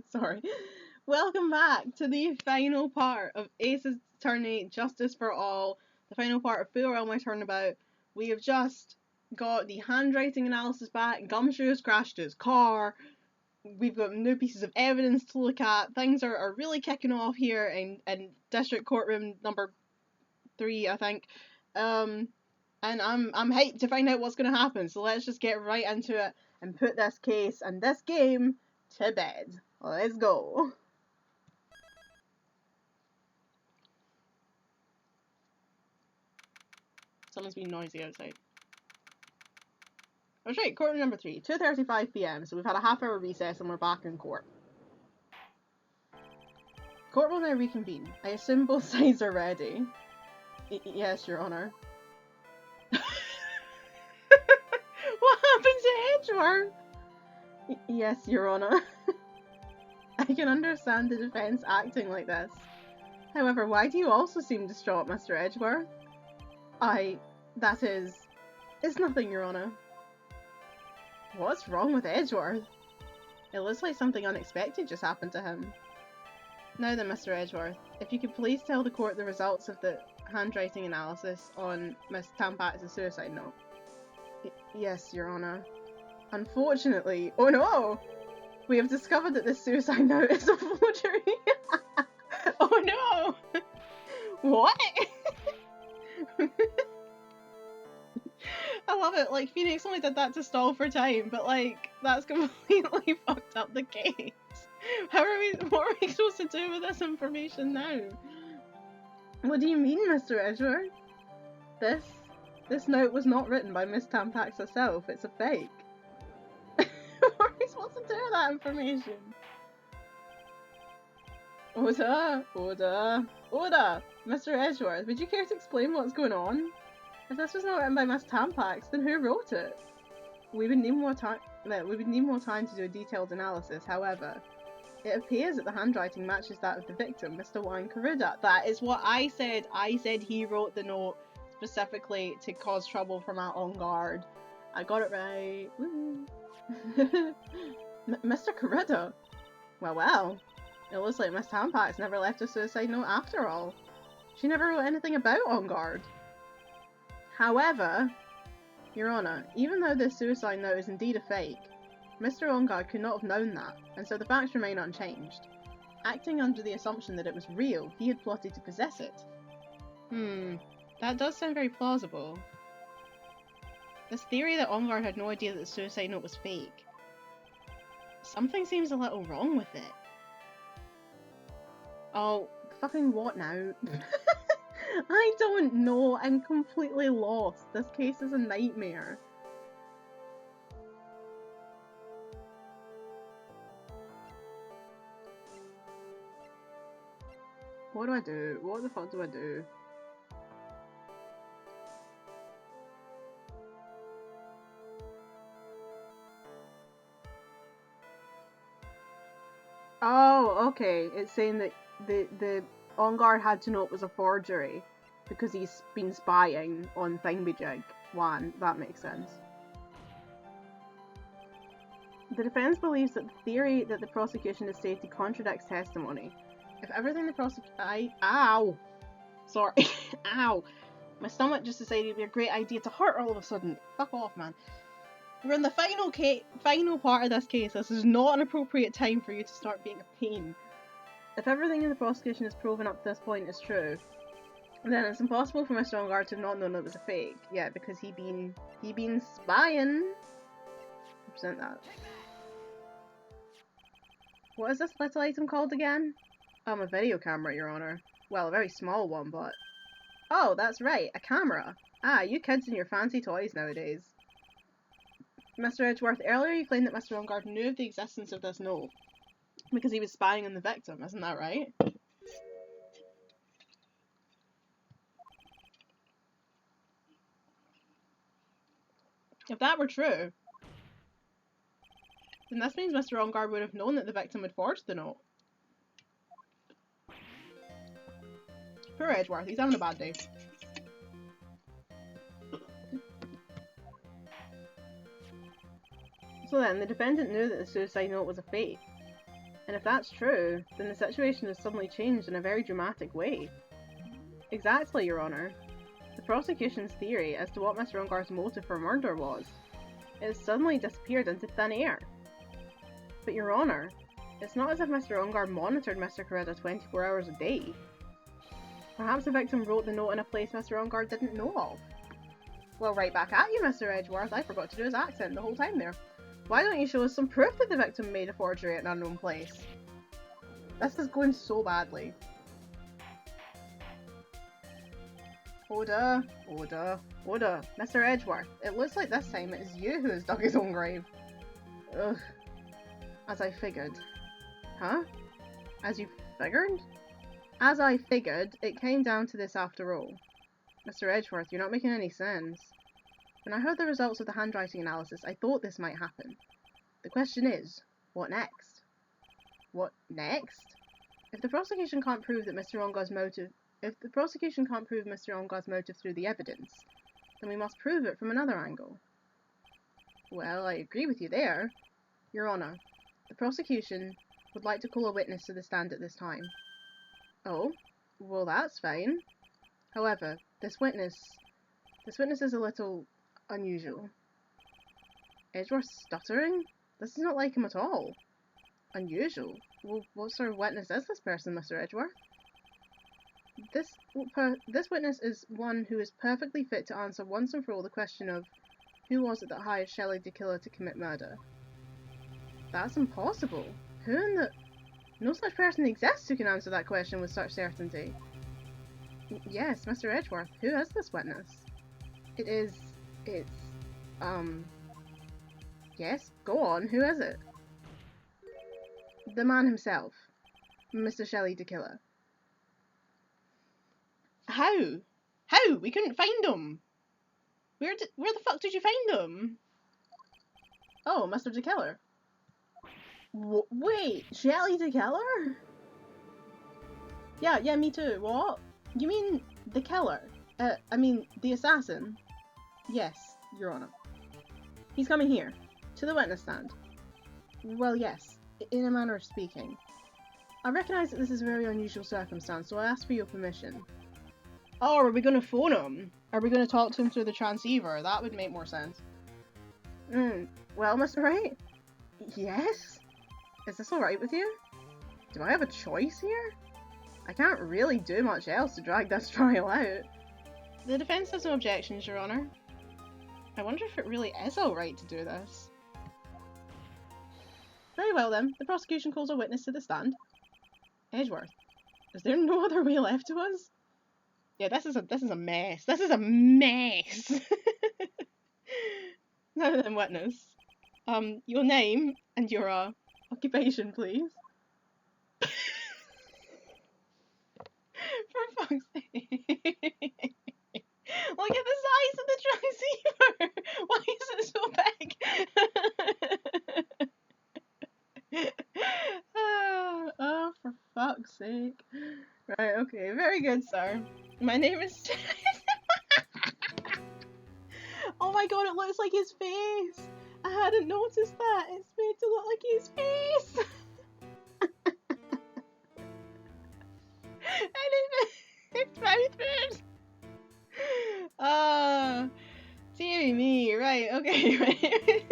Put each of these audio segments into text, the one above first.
Sorry. Welcome back to the final part of Ace's Attorney Justice for All, the final part of Full Realm My Turnabout. We have just got the handwriting analysis back, Gumshoe has crashed his car, we've got new pieces of evidence to look at, things are really kicking off here in District Courtroom number 3, I think. And I'm hyped to find out what's going to happen, so let's just get right into it and put this case and this game to bed. Let's go. Someone's being noisy outside. I was right, courtroom number 3, 2:35 PM, so we've had a half-hour recess and we're back in court. Court will now reconvene. I assume both sides are ready. Yes, Your Honour. What happened to Edgeworth? Yes, Your Honour. I can understand the defence acting like this. However, why do you also seem distraught, Mr. Edgeworth? It's nothing, Your Honour. What's wrong with Edgeworth? It looks like something unexpected just happened to him. Now then, Mr. Edgeworth, if you could please tell the court the results of the handwriting analysis on Miss Tampax's suicide note. Yes, Your Honour. Unfortunately, oh no! We have discovered that this suicide note is a forgery! Oh no! What? I love it, like, Phoenix only did that to stall for time, but like, that's completely fucked up the case. What are we supposed to do with this information now? What do you mean, Mr. Edgeworth? This note was not written by Miss Tampax herself, it's a fake. What are we supposed to do with that information? Order! Mr. Edgeworth, would you care to explain what's going on? If this was not written by Miss Tampax, then who wrote it? We would need more time to do a detailed analysis, however. It appears that the handwriting matches that of the victim, Mr. Juan Caruda. That is what I said. I said he wrote the note specifically to cause trouble for Matt on guard. I got it right. Mr. Caruda? Well. It looks like Miss Tampax never left a suicide note after all. She never wrote anything about On Guard. However, Your Honour, even though this suicide note is indeed a fake, Mr. On Guard could not have known that, and so the facts remain unchanged. Acting under the assumption that it was real, he had plotted to possess it. That does sound very plausible. This theory that On Guard had no idea that the suicide note was fake. Something seems a little wrong with it. Oh, fucking what now? I don't know, I'm completely lost. This case is a nightmare. What do I do? What the fuck do I do? Oh, okay. It's saying that the On Guard had to know it was a forgery because he's been spying on Thingamajig. That makes sense. The defence believes that the theory that the prosecution has stated contradicts testimony. If everything the prosecution... Ow! Sorry. Ow! My stomach just decided it would be a great idea to hurt all of a sudden. Fuck off, man. We're in the final part of this case. This is not an appropriate time for you to start being a pain. If everything in the prosecution is proven up to this point is true, then it's impossible for Mr. On Guard to have not known it was a fake. Yeah, because he been spying. Represent that. What is this little item called again? A video camera, Your Honour. Well, a very small one, but... Oh, that's right, a camera. You kids and your fancy toys nowadays. Mr. Edgeworth, earlier you claimed that Mr. On Guard knew of the existence of this note because he was spying on the victim, isn't that right? If that were true, then this means Mr. On Guard would have known that the victim had forged the note. Poor Edgeworth, he's having a bad day. So then, the defendant knew that the suicide note was a fake. And if that's true, then the situation has suddenly changed in a very dramatic way. Exactly, Your Honour. The prosecution's theory as to what Mr. Ungar's motive for murder was, it has suddenly disappeared into thin air. But Your Honour, it's not as if Mr. Ungar monitored Mr. Coretta 24 hours a day. Perhaps the victim wrote the note in a place Mr. Ungar didn't know of. Well, right back at you, Mr. Edgeworth. I forgot to do his accent the whole time there. Why don't you show us some proof that the victim made a forgery at an unknown place? This is going so badly. Order, order, order. Mr. Edgeworth, it looks like this time it is you who has dug his own grave. Ugh. As I figured. Huh? As you figured? As I figured, it came down to this after all. Mr. Edgeworth, you're not making any sense. When I heard the results of the handwriting analysis, I thought this might happen. The question is, what next? What next? If the prosecution can't prove that Mr. Ungar's motive through the evidence, then we must prove it from another angle. Well, I agree with you there. Your Honour, the prosecution would like to call a witness to the stand at this time. Oh, well that's fine. However, this witness is a little unusual. Edgeworth stuttering? This is not like him at all. Unusual? Well, what sort of witness is this person, Mr. Edgeworth? This witness is one who is perfectly fit to answer once and for all the question of who was it that hired Shelley de Killer to commit murder? That's impossible. Who in the... No such person exists who can answer that question with such certainty. Yes, Mr. Edgeworth, who is this witness? Yes, go on, who is it? The man himself, Mr. Shelley de Killer. How? How? We couldn't find him! Where the fuck did you find him? Oh, Mr. de Killer. Wait, Shelley de Killer? Yeah, me too. What? You mean the killer? The assassin? Yes, Your Honour. He's coming here, to the witness stand. Well, yes, in a manner of speaking. I recognise that this is a very unusual circumstance, so I ask for your permission. Oh, are we going to phone him? Are we going to talk to him through the transceiver? That would make more sense. Well, Mr. Wright? Yes? Is this alright with you? Do I have a choice here? I can't really do much else to drag this trial out. The defence has no objections, Your Honour. I wonder if it really is alright to do this. Very well then, the prosecution calls a witness to the stand. Edgeworth, is there no other way left to us? Yeah, this is a mess. This is a mess! Now then, witness. Your name and your, occupation, please. For fuck's sake. Look at the size of the transceiver! Why is it so big? Oh, for fuck's sake. Right, okay, very good, sir. My name is... Oh my god, it looks like his face! I hadn't noticed that! It's made to look like his face! And it's mouth. Dear me, right, okay, right.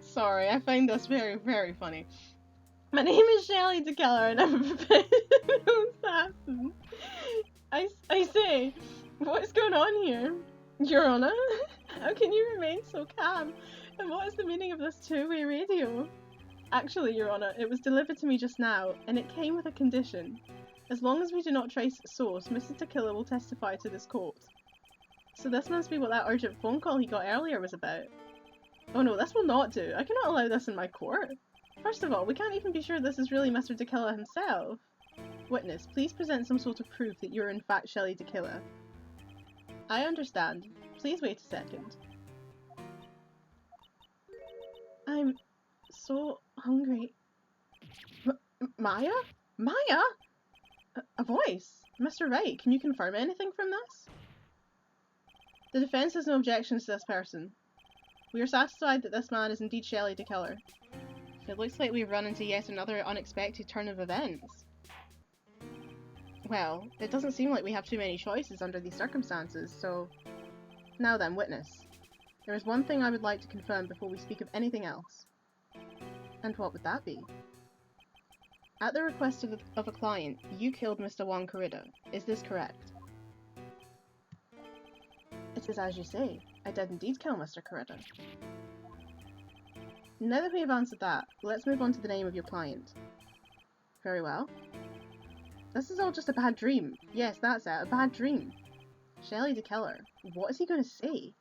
Sorry, I find this very, very funny. My name is Shelley de Killer and I'm a professional assassin. I say, what's going on here? Your Honour? How can you remain so calm? And what is the meaning of this two-way radio? Actually, Your Honour, it was delivered to me just now, and it came with a condition. As long as we do not trace its source, Mr. de Killer will testify to this court. So this must be what that urgent phone call he got earlier was about. Oh no, this will not do. I cannot allow this in my court. First of all, we can't even be sure this is really Mr. de Killer himself. Witness, please present some sort of proof that you're in fact Shelley de Killer. I understand. Please wait a second. I'm so hungry. Maya? Maya? A voice? Mr. Wright, can you confirm anything from this? The defence has no objections to this person. We are satisfied that this man is indeed Shelley the killer. It looks like we've run into yet another unexpected turn of events. Well, it doesn't seem like we have too many choices under these circumstances, so... Now then, witness. There is one thing I would like to confirm before we speak of anything else. And what would that be? At the request of a client, you killed Mr. Juan Corrida. Is this correct? It is as you say. I did indeed kill Mr. Corrida. Now that we have answered that, let's move on to the name of your client. Very well. This is all just a bad dream. Yes, that's it, a bad dream. Shelley the killer. What is he going to say?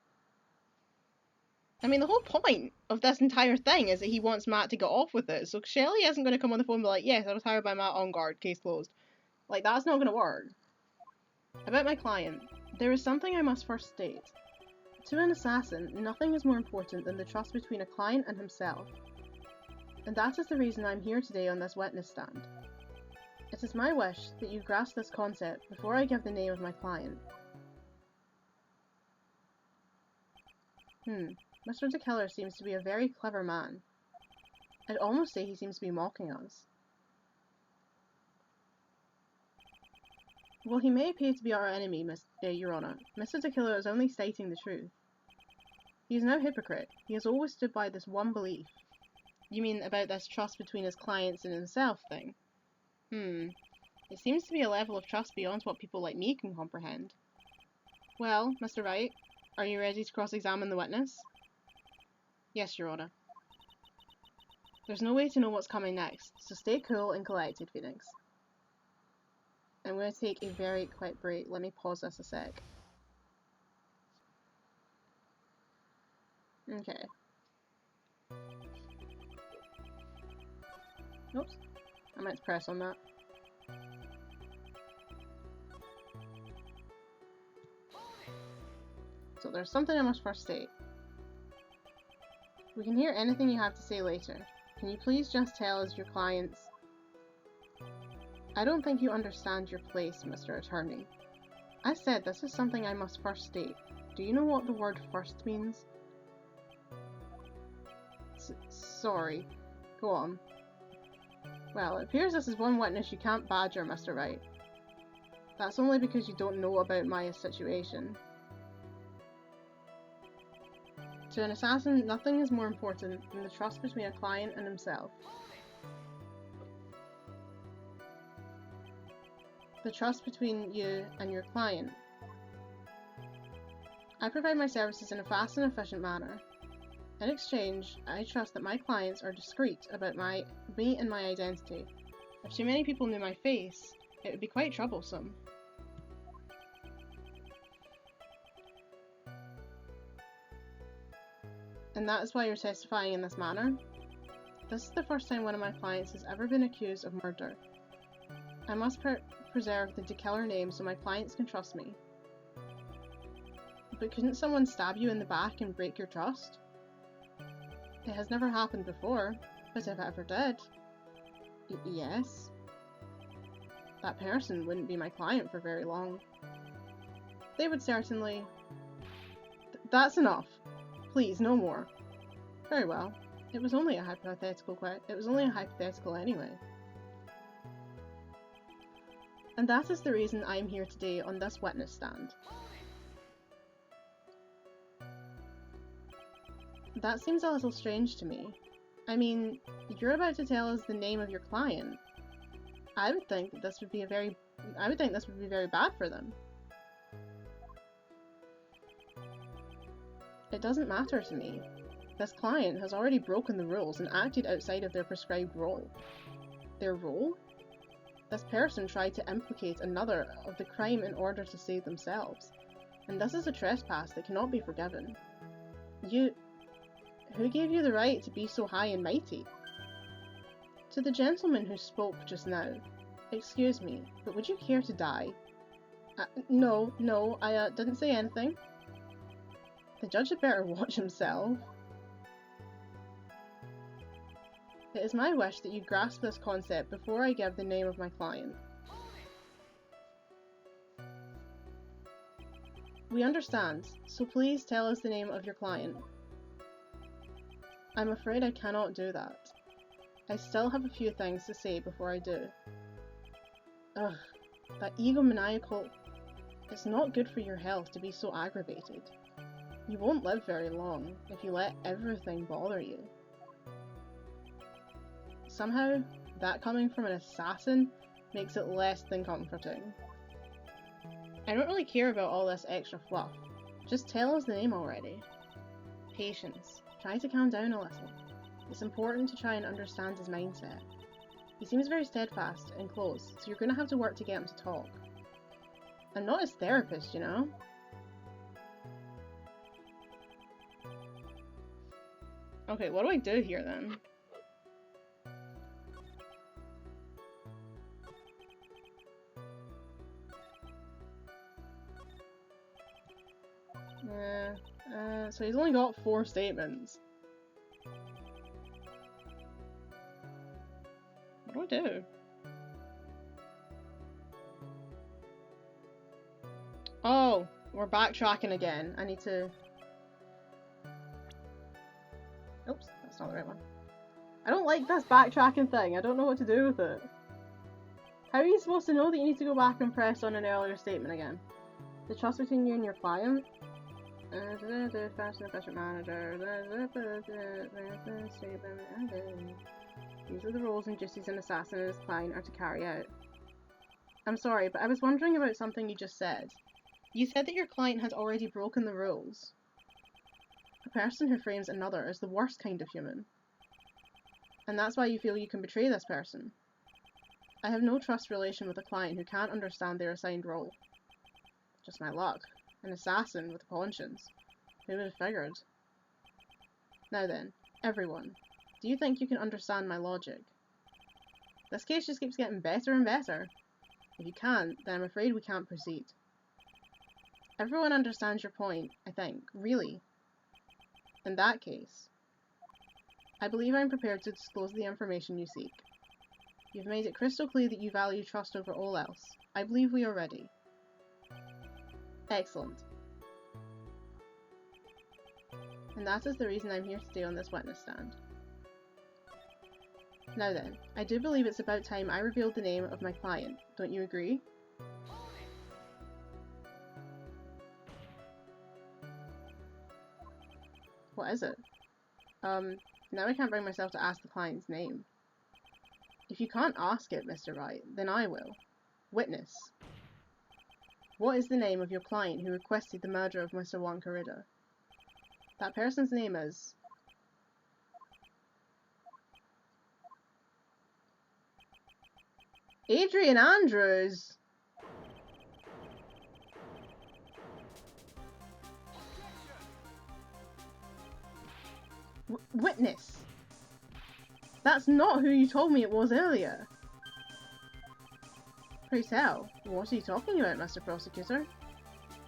I mean, the whole point of this entire thing is that he wants Matt to get off with it, so Shelley isn't going to come on the phone and be like, yes, I was hired by Matt on guard, case closed. Like, that's not going to work. About my client, there is something I must first state. To an assassin, nothing is more important than the trust between a client and himself. And that is the reason I'm here today on this witness stand. It is my wish that you grasp this concept before I give the name of my client. Mr. the Killer seems to be a very clever man. I'd almost say he seems to be mocking us. Well, he may appear to be our enemy, Your Honour. Mr. the Killer is only stating the truth. He is no hypocrite. He has always stood by this one belief. You mean about this trust between his clients and himself thing? It seems to be a level of trust beyond what people like me can comprehend. Well, Mr. Wright, are you ready to cross-examine the witness? Yes, Your Honour. There's no way to know what's coming next, so stay cool and collected, Phoenix. I'm going to take a very quick break. Let me pause this a sec. Okay. Oops. I meant to press on that. So there's something I must first state. We can hear anything you have to say later. Can you please just tell us your clients... I don't think you understand your place, Mr. Attorney. I said this is something I must first state. Do you know what the word first means? Sorry. Go on. Well, it appears this is one witness you can't badger, Mr. Wright. That's only because you don't know about Maya's situation. To an assassin, nothing is more important than the trust between a client and himself. The trust between you and your client. I provide my services in a fast and efficient manner. In exchange, I trust that my clients are discreet about me and my identity. If too many people knew my face, it would be quite troublesome. And that is why you're testifying in this manner? This is the first time one of my clients has ever been accused of murder. I must preserve the killer name so my clients can trust me. But couldn't someone stab you in the back and break your trust? It has never happened before, but if it ever did, yes. That person wouldn't be my client for very long. They would certainly... That's enough. Please, no more. Very well. It was only a hypothetical anyway. And that is the reason I am here today on this witness stand. That seems a little strange to me. I mean, you're about to tell us the name of your client. I would think that this would be very bad for them. It doesn't matter to me. This client has already broken the rules and acted outside of their prescribed role. Their role? This person tried to implicate another of the crime in order to save themselves, and this is a trespass that cannot be forgiven. Who gave you the right to be so high and mighty? To the gentleman who spoke just now, excuse me, but would you care to die? No, I didn't say anything. The judge had better watch himself. It is my wish that you grasp this concept before I give the name of my client. We understand, so please tell us the name of your client. I'm afraid I cannot do that. I still have a few things to say before I do. Ugh, that egomaniacal... It's not good for your health to be so aggravated. You won't live very long if you let everything bother you. Somehow, that coming from an assassin makes it less than comforting. I don't really care about all this extra fluff. Just tell us the name already. Patience. Try to calm down a little. It's important to try and understand his mindset. He seems very steadfast and close, so you're going to have to work to get him to talk. I'm not his therapist, you know? Okay, what do I do here then? So he's only got 4 statements. What do I do? Oh, we're backtracking again. I need to... Oops, that's not the right one. I don't like this backtracking thing. I don't know what to do with it. How are you supposed to know that you need to go back and press on an earlier statement again? The trust between you and your client? Efficient manager. These are the roles and duties an assassin and his client are to carry out. I'm sorry, but I was wondering about something you just said. You said that your client had already broken the rules. A person who frames another is the worst kind of human. And that's why you feel you can betray this person. I have no trust relation with a client who can't understand their assigned role. Just my luck. An assassin with a conscience. Who would have figured? Now then, everyone, do you think you can understand my logic? This case just keeps getting better and better. If you can't, then I'm afraid we can't proceed. Everyone understands your point, I think. Really. In that case, I believe I'm prepared to disclose the information you seek. You've made it crystal clear that you value trust over all else. I believe we are ready. Excellent. And that is the reason I'm here today on this witness stand. Now then, I do believe it's about time I revealed the name of my client. Don't you agree? What is it? Now I can't bring myself to ask the client's name. If you can't ask it, Mr. Wright, then I will. Witness. What is the name of your client who requested the murder of Mr. Wankarida? That person's name is... Adrian Andrews! Witness! That's not who you told me it was earlier. Pray tell, what are you talking about, Mr. Prosecutor?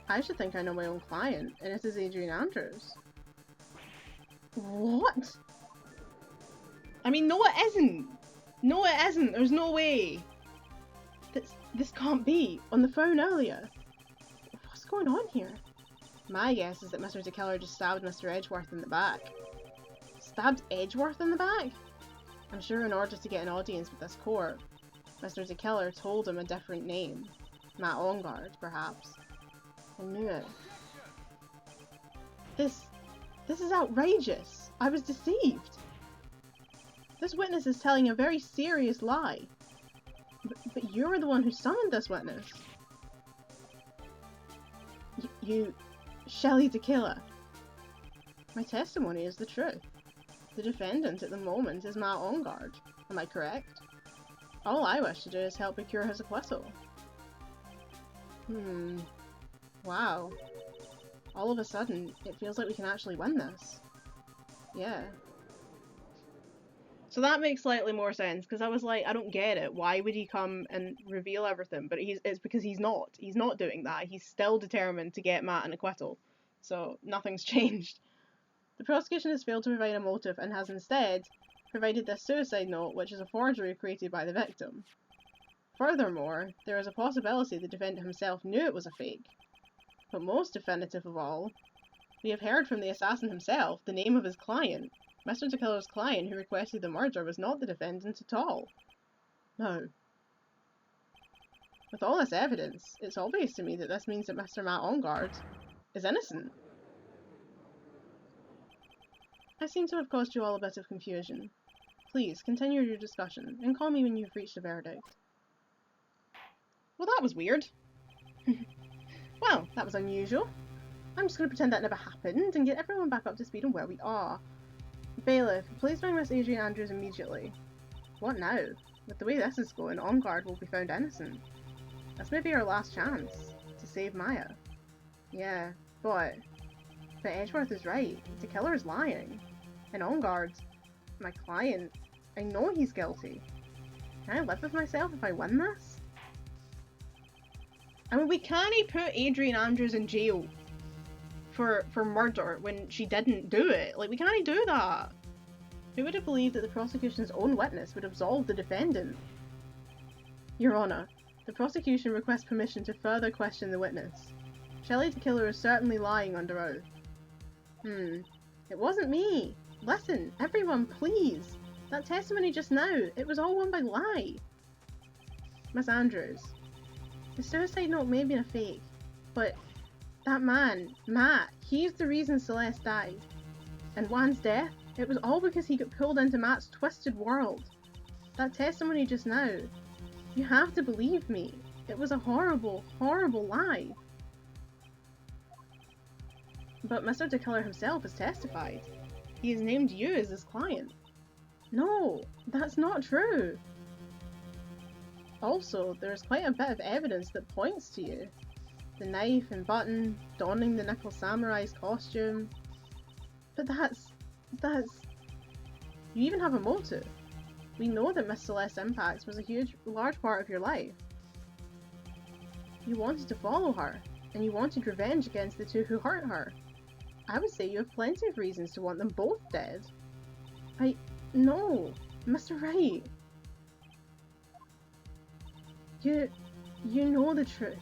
I should think I know my own client, and it is Adrian Andrews. What? I mean, no it isn't! No it isn't, there's no way! This can't be! On the phone earlier! What's going on here? My guess is that Mr. DeKellar just stabbed Mr. Edgeworth in the back. Stabbed Edgeworth in the back? I'm sure in order to get an audience with this court, Mr. DeKellar told him a different name. Matt Ongard, perhaps. I knew it. This is outrageous! I was deceived! This witness is telling a very serious lie. But you're the one who summoned this witness. You... Shelley DeKellar. My testimony is the truth. The defendant at the moment is Matt Ongard. Am I correct? All I wish to do is help procure his acquittal. Wow. All of a sudden, it feels like we can actually win this. Yeah. So that makes slightly more sense, because I was like, I don't get it. Why would he come and reveal everything? But it's because he's not. He's not doing that. He's still determined to get Matt an acquittal. So nothing's changed. The prosecution has failed to provide a motive and has instead provided this suicide note, which is a forgery created by the victim. Furthermore, there is a possibility the defendant himself knew it was a fake. But most definitive of all, we have heard from the assassin himself the name of his client. Mr. DeKiller's client who requested the murder was not the defendant at all. No. With all this evidence, it's obvious to me that this means that Mr. Matt Ongard is innocent. I seem to have caused you all a bit of confusion. Please, continue your discussion, and call me when you've reached a verdict. Well, that was weird. Well, that was unusual. I'm just going to pretend that never happened and get everyone back up to speed on where we are. Bailiff, please bring Miss Adrian Andrews immediately. What now? With the way this is going, Ongard will be found innocent. This may be our last chance to save Maya. Yeah, but Edgeworth is right. The killer is lying. And Ongard, my client, I know he's guilty. Can I live with myself if I win this? I mean, we can't put Adrian Andrews in jail for murder when she didn't do it. Like, we can't do that. Who would have believed that the prosecution's own witness would absolve the defendant? Your Honour, the prosecution requests permission to further question the witness. Shelley the killer is certainly lying under oath. It wasn't me. Listen, everyone, please. That testimony just now, it was all one big lie. Miss Andrews, the suicide note may have been a fake, but that man, Matt, he's the reason Celeste died. And Juan's death, it was all because he got pulled into Matt's twisted world. That testimony just now, you have to believe me. It was a horrible, horrible lie. But Mr. DeKiller himself has testified. He has named you as his client. No, that's not true. Also, there's quite a bit of evidence that points to you. The knife and button, donning the Nickel Samurai's costume. But that's... You even have a motive. We know that Miss Celeste Impact was a large part of your life. You wanted to follow her, and you wanted revenge against the two who hurt her. I would say you have plenty of reasons to want them both dead. No, Mr. Wright. You know the truth.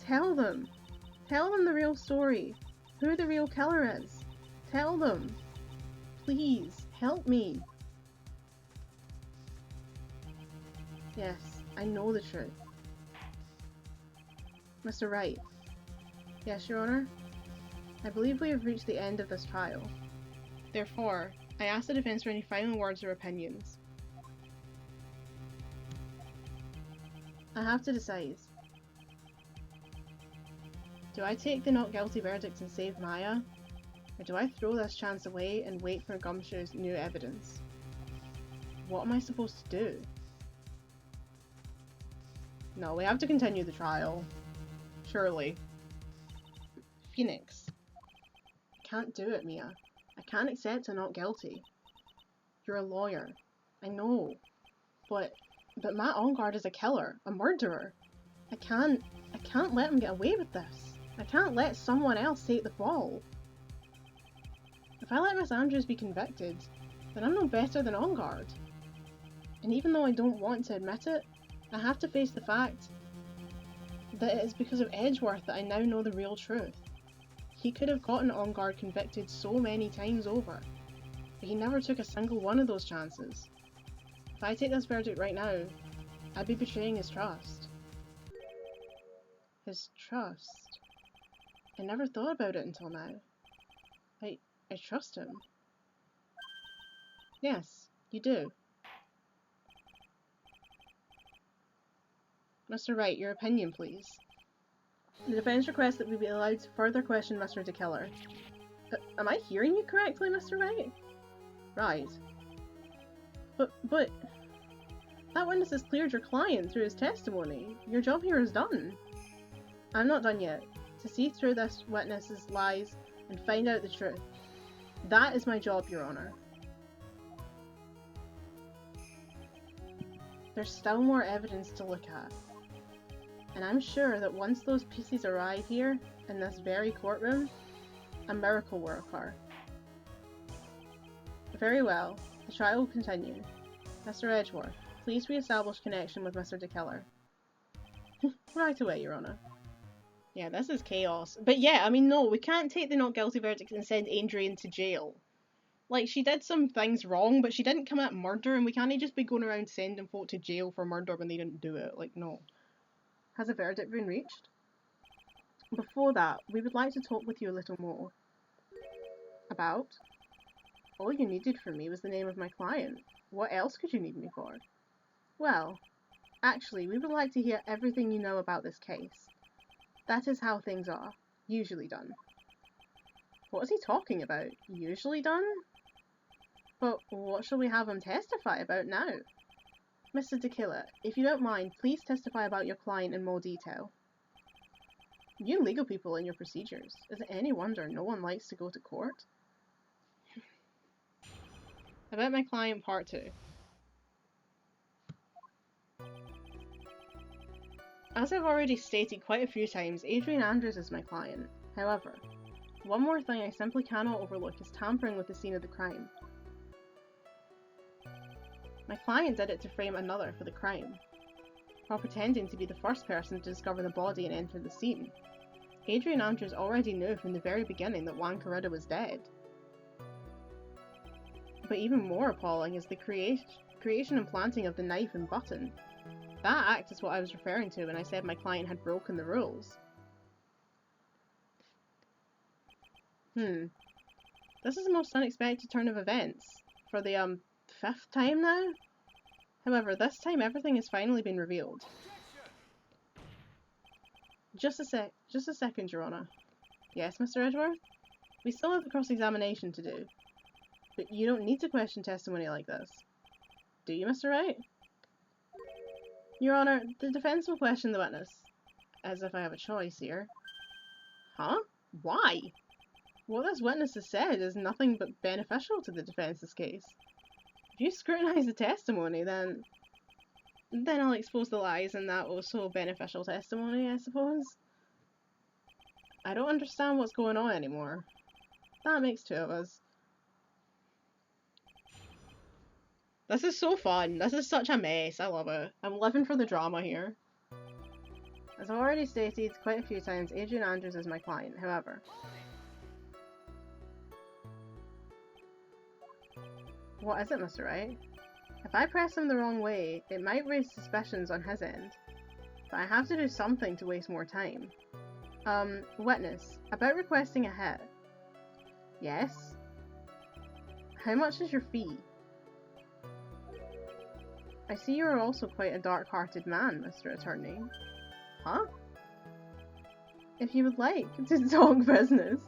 Tell them. Tell them the real story. Who the real killer is. Tell them. Please, help me. Yes, I know the truth. Mr. Wright. Yes, Your Honour? I believe we have reached the end of this trial. Therefore, I ask the defence for any final words or opinions. I have to decide. Do I take the not guilty verdict and save Maya? Or do I throw this chance away and wait for Gumshoe's new evidence? What am I supposed to do? No, we have to continue the trial. Surely. Phoenix. I can't do it, Mia. I can't accept I'm not guilty. You're a lawyer. I know. But Matt Ongard is a killer, a murderer. I can't let him get away with this. I can't let someone else take the fall. If I let Miss Andrews be convicted, then I'm no better than Ongard. And even though I don't want to admit it, I have to face the fact that it is because of Edgeworth that I now know the real truth. He could have gotten Ongard convicted so many times over, but he never took a single one of those chances. If I take this verdict right now, I'd be betraying his trust. His trust? I never thought about it until now. I trust him. Yes, you do. Mr. Wright, your opinion, please. The defence requests that we be allowed to further question Mr. DeKiller. Am I hearing you correctly, Mr. Wright? Right. But that witness has cleared your client through his testimony. Your job here is done. I'm not done yet. To see through this witness's lies and find out the truth. That is my job, Your Honour. There's still more evidence to look at. And I'm sure that once those pieces arrive here, in this very courtroom, a miracle will occur. Very well, the trial will continue. Mr. Edgeworth, please re-establish connection with Mr. DeKiller. Right away, Your Honour. Yeah, this is chaos. But yeah, I mean, no, we can't take the not guilty verdict and send Adrian to jail. Like, she did some things wrong, but she didn't commit murder, and we can't just be going around sending folk to jail for murder when they didn't do it. Like, no. Has a verdict been reached? Before that, we would like to talk with you a little more. About? All you needed from me was the name of my client. What else could you need me for? Well, actually, we would like to hear everything you know about this case. That is how things are, usually done. What is he talking about? Usually done? But what shall we have him testify about now? Mr. Tequila, if you don't mind, please testify about your client in more detail. You legal people and your procedures. Is it any wonder no one likes to go to court? About my client, part 2. As I've already stated quite a few times, Adrian Andrews is my client. However, one more thing I simply cannot overlook is tampering with the scene of the crime. My client did it to frame another for the crime, while pretending to be the first person to discover the body and enter the scene. Adrian Andrews already knew from the very beginning that Juan Corrida was dead. But even more appalling is the creation and planting of the knife and button. That act is what I was referring to when I said my client had broken the rules. This is the most unexpected turn of events, for the 5th time now? However, this time everything has finally been revealed. Just a second, Your Honour. Yes, Mr. Edgeworth? We still have the cross-examination to do. But you don't need to question testimony like this. Do you, Mr. Wright? Your Honour, the defence will question the witness. As if I have a choice here. Huh? Why? What this witness has said is nothing but beneficial to the defence's case. If you scrutinise the testimony, then I'll expose the lies in that also beneficial testimony, I suppose. I don't understand what's going on anymore. That makes 2 of us. This is so fun. This is such a mess. I love it. I'm living for the drama here. As I've already stated quite a few times, Adrian Andrews is my client, however. What is it, Mr. Wright? If I press him the wrong way, it might raise suspicions on his end. But I have to do something to waste more time. Witness, about requesting a hit. Yes? How much is your fee? I see you are also quite a dark-hearted man, Mr. Attorney. Huh? If you would like to talk business,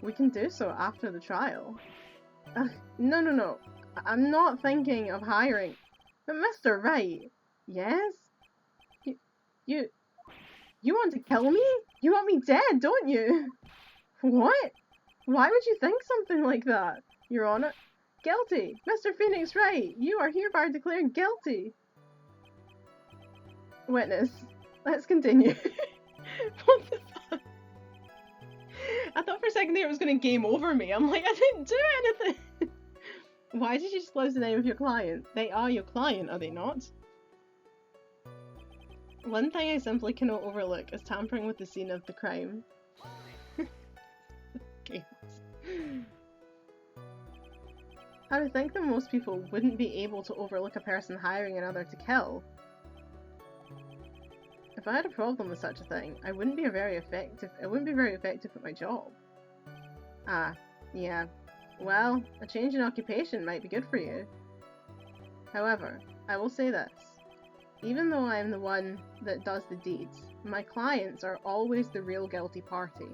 we can do so after the trial. No. I'm not thinking of hiring. But Mr. Wright, yes? You want to kill me? You want me dead, don't you? What? Why would you think something like that? Your Honour? Guilty! Mr. Phoenix Wright, you are hereby declared guilty! Witness, let's continue. What the fuck? I thought for a second there it was going to game over me. I'm like, I didn't do anything! Why did you disclose the name of your client? They are your client, are they not? One thing I simply cannot overlook is tampering with the scene of the crime. Okay. I would think that most people wouldn't be able to overlook a person hiring another to kill. If I had a problem with such a thing, I wouldn't be very effective at my job. Ah, yeah. Well, a change in occupation might be good for you. However, I will say this. Even though I am the one that does the deeds, my clients are always the real guilty party.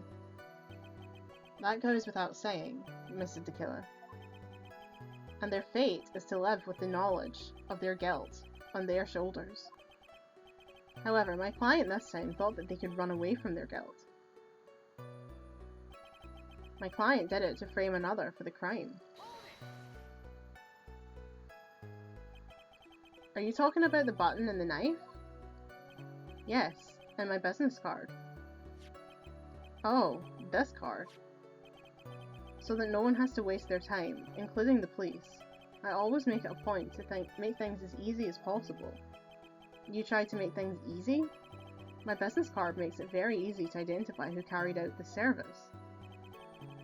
That goes without saying, Mr. Tequila. And their fate is to live with the knowledge of their guilt on their shoulders. However, my client this time thought that they could run away from their guilt. My client did it to frame another for the crime. Are you talking about the button and the knife? Yes, and my business card. Oh, this card. So that no one has to waste their time, including the police. I always make it a point to make things as easy as possible. You try to make things easy? My business card makes it very easy to identify who carried out the service.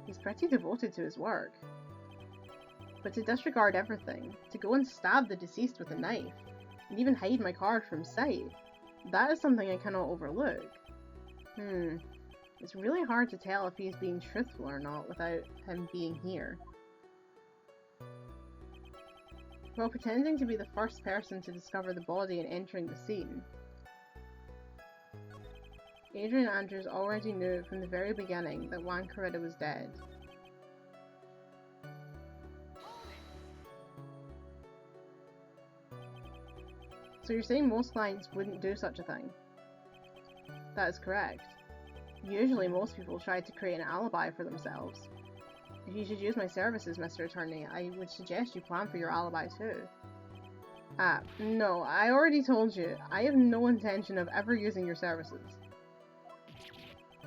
He's pretty devoted to his work. But to disregard everything, to go and stab the deceased with a knife, and even hide my card from sight, that is something I cannot overlook. It's really hard to tell if he is being truthful or not without him being here. While pretending to be the first person to discover the body and entering the scene, Adrian Andrews already knew from the very beginning that Juan Corrida was dead. So you're saying most clients wouldn't do such a thing? That is correct. Usually most people try to create an alibi for themselves. If you should use my services, Mr. Attorney, I would suggest you plan for your alibi too. No, I already told you, I have no intention of ever using your services.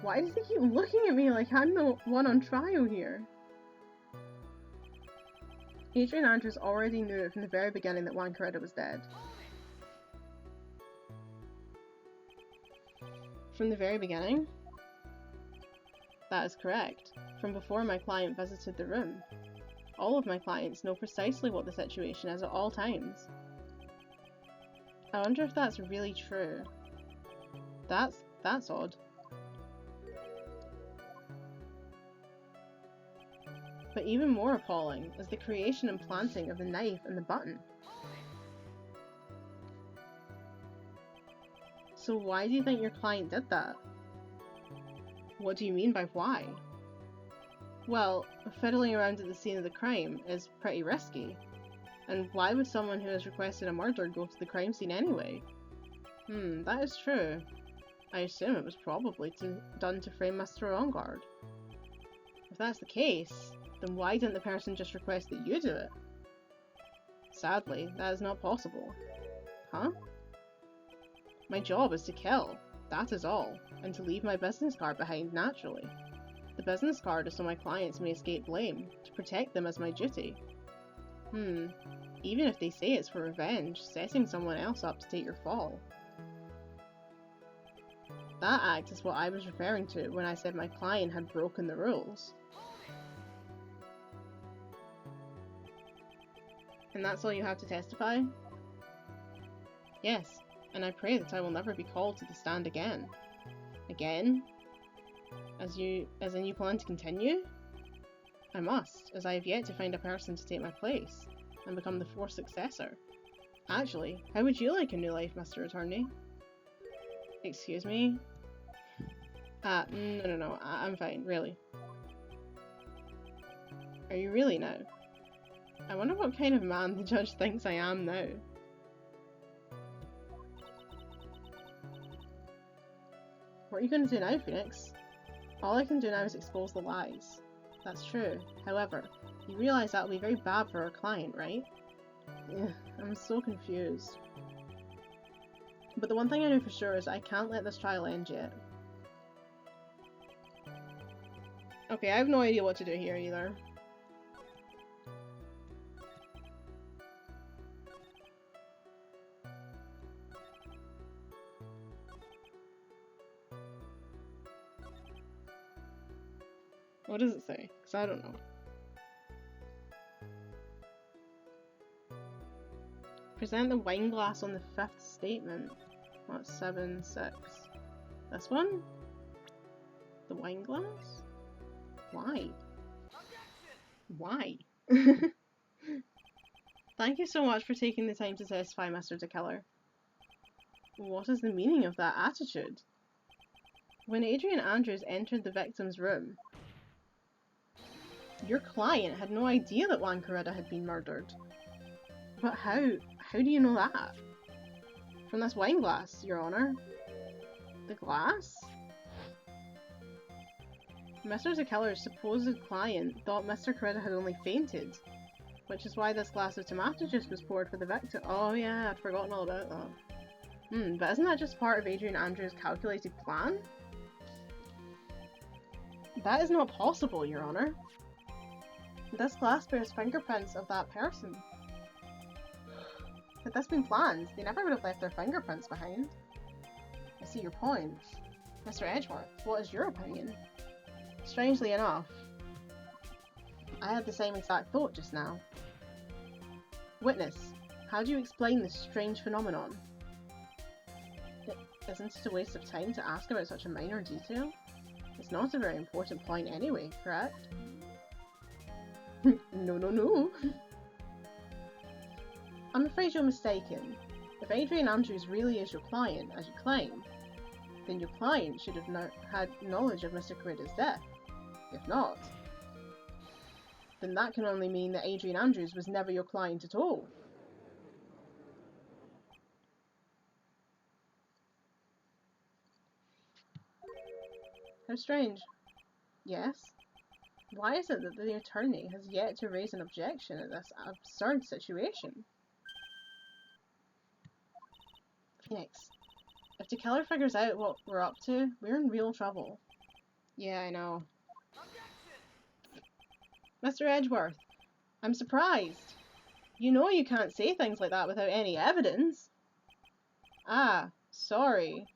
Why does he keep looking at me like I'm the one on trial here? Adrian Andrews already knew from the very beginning that Juan Corrida was dead. From the very beginning? That is correct. From before my client visited the room. All of my clients know precisely what the situation is at all times. I wonder if that's really true. That's odd. But even more appalling is the creation and planting of the knife and the button. So why do you think your client did that? What do you mean by why? Well, fiddling around at the scene of the crime is pretty risky. And why would someone who has requested a murder go to the crime scene anyway? That is true. I assume it was probably done to frame Mr. Longard. If that's the case, then why didn't the person just request that you do it? Sadly, that is not possible. Huh? My job is to kill, that is all, and to leave my business card behind naturally. The business card is so my clients may escape blame. To protect them is my duty. Even if they say it's for revenge, setting someone else up to take your fall. That act is what I was referring to when I said my client had broken the rules. And that's all you have to testify? Yes, and I pray that I will never be called to the stand again. Again? As in you plan to continue? I must, as I have yet to find a person to take my place, and become the fourth successor. Actually, how would you like a new life, Mr. Attorney? Excuse me? No, I'm fine, really. Are you really now? I wonder what kind of man the judge thinks I am now. What are you going to do now, Phoenix? All I can do now is expose the lies. That's true. However, you realise that will be very bad for our client, right? Ugh, I'm so confused. But the one thing I know for sure is I can't let this trial end yet. Okay, I have no idea what to do here either. What does it say? Because I don't know. Present the wine glass on the fifth statement. That's 7-6. This one? The wine glass? Why? Why? Thank you so much for taking the time to testify, Mr. DeKiller. What is the meaning of that attitude? When Adrian Andrews entered the victim's room, your client had no idea that Juan Corrida had been murdered. But how do you know that? From this wine glass, Your Honor. The glass? Mr. DeKiller's supposed client thought Mr. Corrida had only fainted, which is why this glass of tomato juice was poured for the victim. Oh yeah, I'd forgotten all about that. But isn't that just part of Adrian Andrews' calculated plan? That is not possible, Your Honor. This glass bears fingerprints of that person. Had this been planned, they never would have left their fingerprints behind. I see your point. Mr. Edgeworth, what is your opinion? Strangely enough, I had the same exact thought just now. Witness, how do you explain this strange phenomenon? Isn't it a waste of time to ask about such a minor detail? It's not a very important point anyway, correct? No. I'm afraid you're mistaken. If Adrian Andrews really is your client, as you claim, then your client should have had knowledge of Mr. Corrida's death. If not, then that can only mean that Adrian Andrews was never your client at all. How strange. Yes? Why is it that the attorney has yet to raise an objection at this absurd situation? Phoenix, if the killer figures out what we're up to, we're in real trouble. Yeah, I know. Mr. Edgeworth, I'm surprised. You know you can't say things like that without any evidence. Ah, sorry.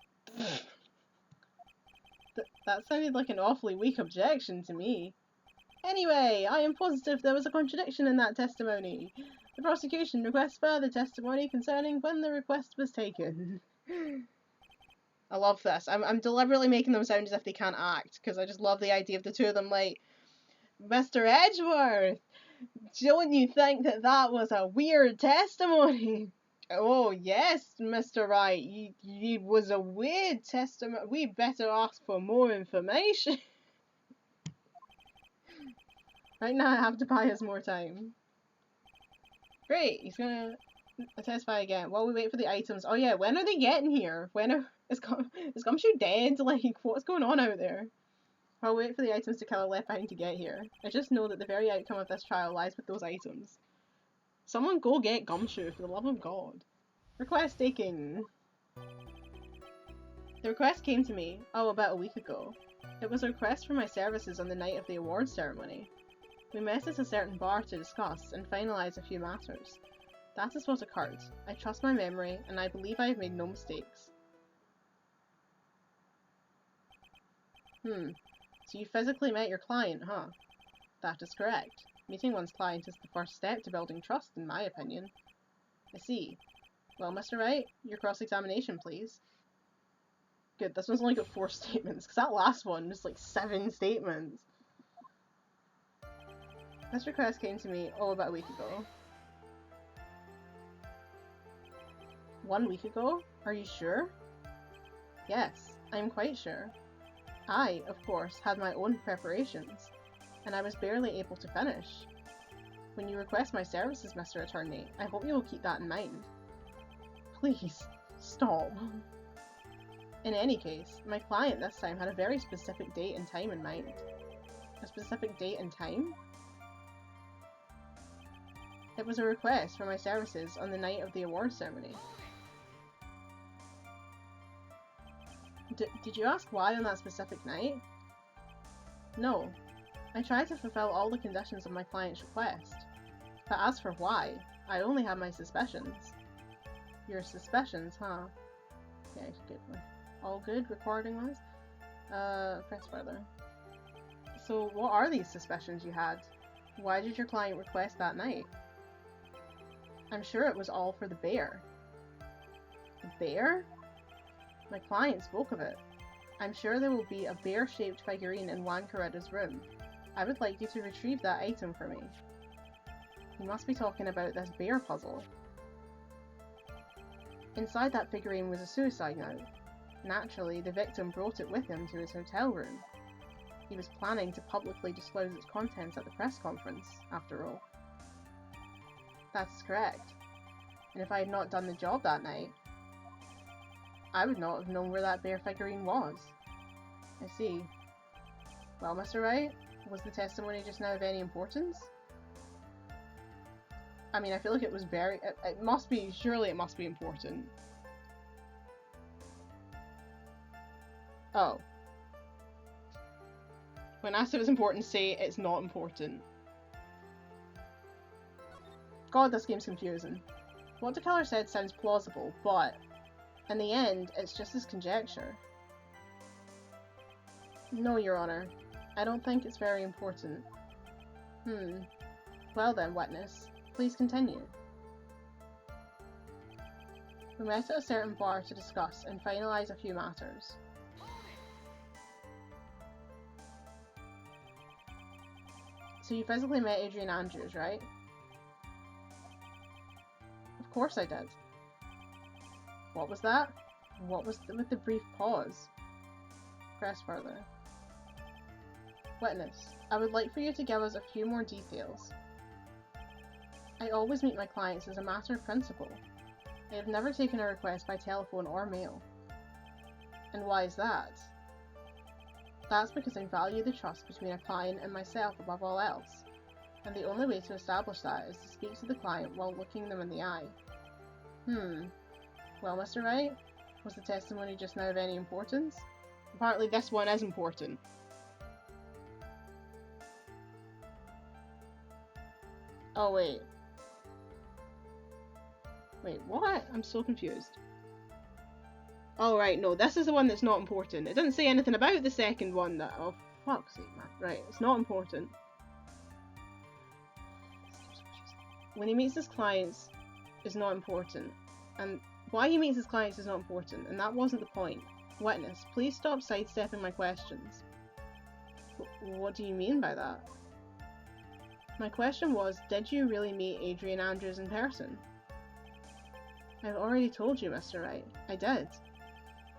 That sounded like an awfully weak objection to me. Anyway, I am positive there was a contradiction in that testimony. The prosecution requests further testimony concerning when the request was taken. I love this. I'm deliberately making them sound as if they can't act, because I just love the idea of the two of them like, Mr. Edgeworth, don't you think that was a weird testimony? Oh, yes, Mr. Wright, it was a weird testimony. We better ask for more information. Right now I have to buy us more time. Great, he's gonna testify again while we wait for the items. Oh yeah, when are they getting here? Is Gumshoe dead? Like, what's going on out there? I'll wait for the items the killer left behind to get here. I just know that the very outcome of this trial lies with those items. Someone go get Gumshoe, for the love of God. Request taking. The request came to me, about a week ago. It was a request for my services on the night of the awards ceremony. We met at a certain bar to discuss and finalise a few matters. That is what occurred. I trust my memory, and I believe I have made no mistakes. So you physically met your client, huh? That is correct. Meeting one's client is the first step to building trust, in my opinion. I see. Well, Mr. Wright, your cross-examination, please. Good, this one's only got 4 statements, because that last one was like 7 statements. This request came to me, about a week ago. 1 week ago? Are you sure? Yes, I am quite sure. I, of course, had my own preparations, and I was barely able to finish. When you request my services, Mr. Attorney, I hope you will keep that in mind. Please, stop. In any case, my client this time had a very specific date and time in mind. A specific date and time? It was a request for my services on the night of the awards ceremony. Did you ask why on that specific night? No. I tried to fulfill all the conditions of my client's request. But as for why, I only have my suspicions. Your suspicions, huh? Okay, good. All good, recording-wise? Press further. So, what are these suspicions you had? Why did your client request that night? I'm sure it was all for the bear. The bear? My client spoke of it. I'm sure there will be a bear-shaped figurine in Juan Corrida's room. I would like you to retrieve that item for me. You must be talking about this bear puzzle. Inside that figurine was a suicide note. Naturally, the victim brought it with him to his hotel room. He was planning to publicly disclose its contents at the press conference, after all. That's correct. And if I had not done the job that night, I would not have known where that bear figurine was. I see. Well, Mr. Wright, was the testimony just now of any importance? I mean, I feel like it was very... It must be... Surely it must be important. Oh. When asked if it's important, say it's not important. God, this game's confusing. What the killer said sounds plausible, but... in the end, it's just his conjecture. No, Your Honor. I don't think it's very important. Well then, witness. Please continue. We met at a certain bar to discuss and finalise a few matters. So you physically met Adrian Andrews, right? Of course I did. What was that? What was with the brief pause? Press further. Witness, I would like for you to give us a few more details. I always meet my clients as a matter of principle. I have never taken a request by telephone or mail. And why is that? That's because I value the trust between a client and myself above all else, and the only way to establish that is to speak to the client while looking them in the eye. Well, Mr. Wright, was the testimony just now of any importance? Apparently this one is important. Oh, wait. Wait, what? I'm so confused. Oh, right, no, this is the one that's not important. It doesn't say anything about the second one that... Oh, fuck's sake, man. Right, it's not important. When he meets his clients is not important. And why he meets his clients is not important, and that wasn't the point. Witness, please stop sidestepping my questions. What do you mean by that? My question was, did you really meet Adrian Andrews in person? I've already told you, Mr. Wright. I did.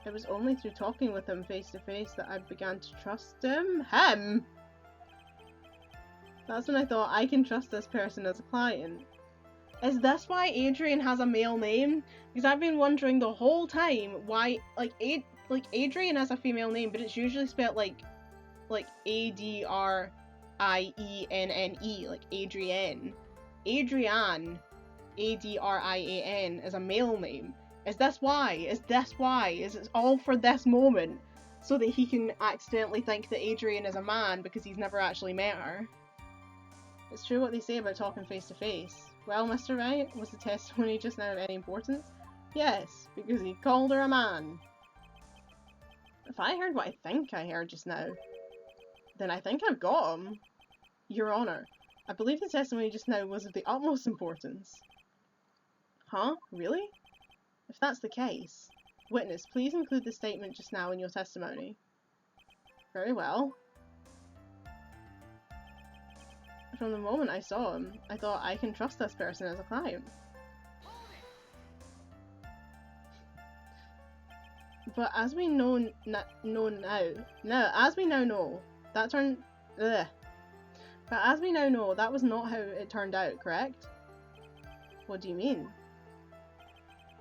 It was only through talking with him face to face that I began to trust him. Him? That's when I thought, I can trust this person as a client. Is this why Adrian has a male name? Because I've been wondering the whole time why, like Adrian has a female name, but it's usually spelled like Adrienne, like Adrienne. Adrian, Adrian, is a male name. Is this why? Is this why? Is it all for this moment? So that he can accidentally think that Adrian is a man because he's never actually met her? It's true what they say about talking face to face. Well, Mr. Wright, was the testimony just now of any importance? Yes, because he called her a man. If I heard what I think I heard just now, then I think I've got him. Your Honour, I believe the testimony just now was of the utmost importance. Huh? Really? If that's the case, witness, please include the statement just now in your testimony. Very well. From the moment I saw him, I thought I can trust this person as a client. But as we know now, that was not how it turned out, correct? What do you mean?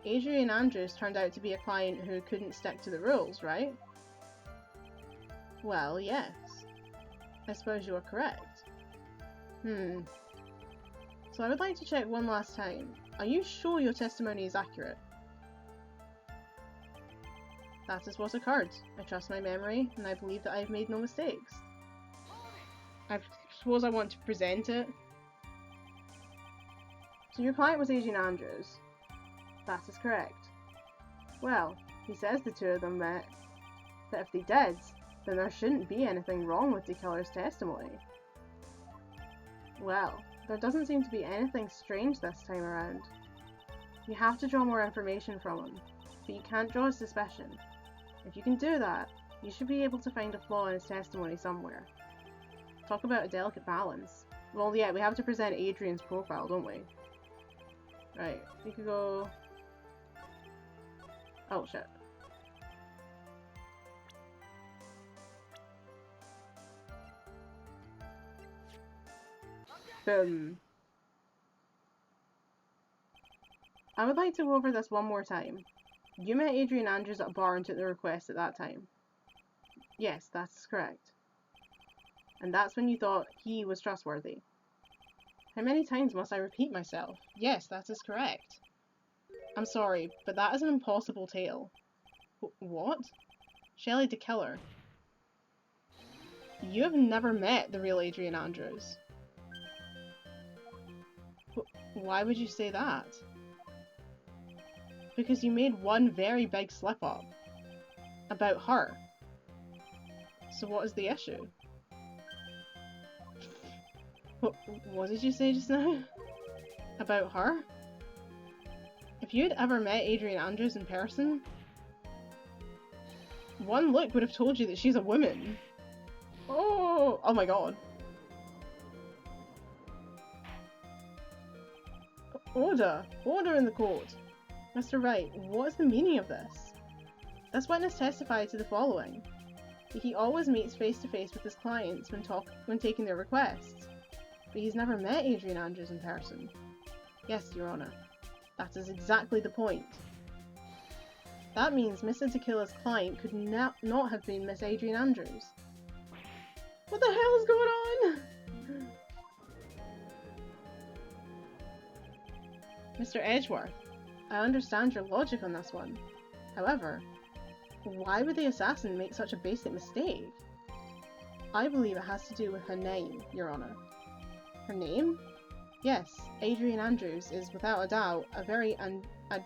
Adrian Andrews turned out to be a client who couldn't stick to the rules, right? Well, yes. I suppose you are correct. So I would like to check one last time. Are you sure your testimony is accurate? That is what occurred. I trust my memory, and I believe that I have made no mistakes. I suppose I want to present it. So your client was Adrian Andrews. That is correct. Well, he says the two of them met, but if they did, then there shouldn't be anything wrong with the killer's testimony. Well, there doesn't seem to be anything strange this time around. You have to draw more information from him, but you can't draw a suspicion. If you can do that, you should be able to find a flaw in his testimony somewhere. Talk about a delicate balance. Well, yeah, we have to present Adrian's profile, don't we? Right, we could go... Oh, shit. Boom. I would like to go over this one more time. You met Adrian Andrews at a bar and took the request at that time. Yes, that's correct. And that's when you thought he was trustworthy. How many times must I repeat myself? Yes, that is correct. I'm sorry, but that is an impossible tale. What? Shelley the killer. You have never met the real Adrian Andrews. Why would you say that? Because you made one very big slip up. About her. So what is the issue? What did you say just now? About her? If you'd ever met Adrian Andrews in person, one look would have told you that she's a woman. Oh my god. Order in the court. Mr. Wright, what is the meaning of this? This witness testified to the following. He always meets face to face with his clients when taking their requests, but he's never met Adrian Andrews in person. Yes, Your Honour. That is exactly the point. That means Mr. Tequila's client could not have been Miss Adrian Andrews. What the hell is going on? Mr. Edgeworth, I understand your logic on this one. However, why would the assassin make such a basic mistake? I believe it has to do with her name, Your Honour. Her name? Yes, Adrian Andrews is without a doubt a very I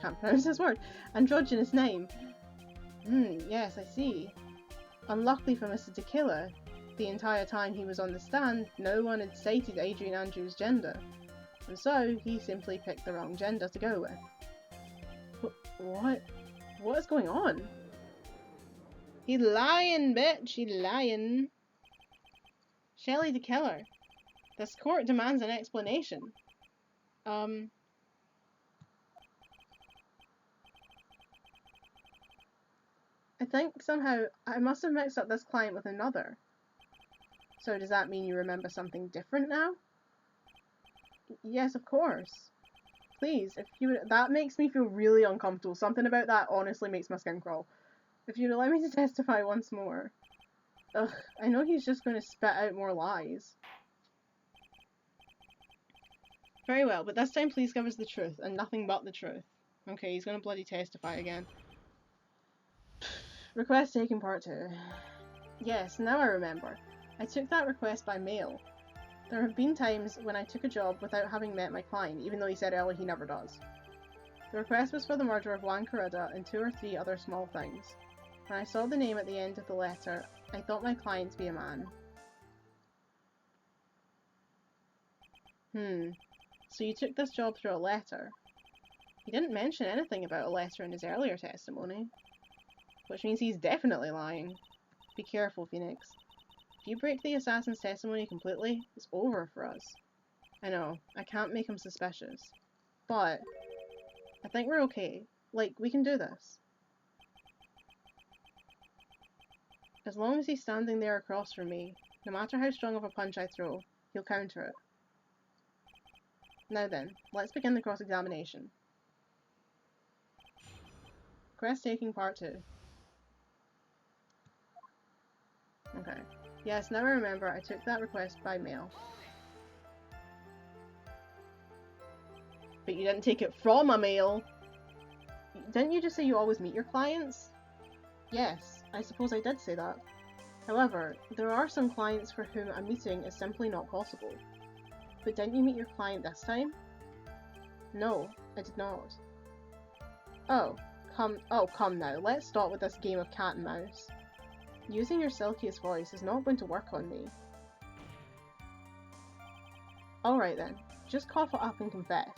can't pronounce this word, androgynous name. Yes, I see. Unluckily for Mr. Tequila, the entire time he was on the stand, no one had stated Adrian Andrews' gender, and so he simply picked the wrong gender to go with. What? What is going on? He's lying, bitch. He's lying. Shelley the killer. This court demands an explanation. I think somehow I must have mixed up this client with another. So does that mean you remember something different now? Yes, of course. Please, if you would, that makes me feel really uncomfortable. Something about that honestly makes my skin crawl. If you'd allow me to testify once more. Ugh, I know he's just going to spit out more lies. Very well, but this time please give us the truth, and nothing but the truth. Okay, he's going to bloody testify again. Request taken part 2. Yes, now I remember. I took that request by mail. There have been times when I took a job without having met my client, even though he said earlier he never does. The request was for the murder of Juan Corrida and 2 or 3 other small things. When I saw the name at the end of the letter, I thought my client to be a man. So you took this job through a letter. He didn't mention anything about a letter in his earlier testimony, which means he's definitely lying. Be careful, Phoenix. If you break the assassin's testimony completely, it's over for us. I know, I can't make him suspicious. But I think we're okay. Like, we can do this. As long as he's standing there across from me, no matter how strong of a punch I throw, he'll counter it. Now then, let's begin the cross-examination. Request taking part 2. Okay. Yes, now I remember, I took that request by mail. But you didn't take it from a mail! Didn't you just say you always meet your clients? Yes, I suppose I did say that. However, there are some clients for whom a meeting is simply not possible. But didn't you meet your client this time? No, I did not. Oh, come now, let's stop with this game of cat and mouse. Using your silkiest voice is not going to work on me. Alright then, just cough it up and confess.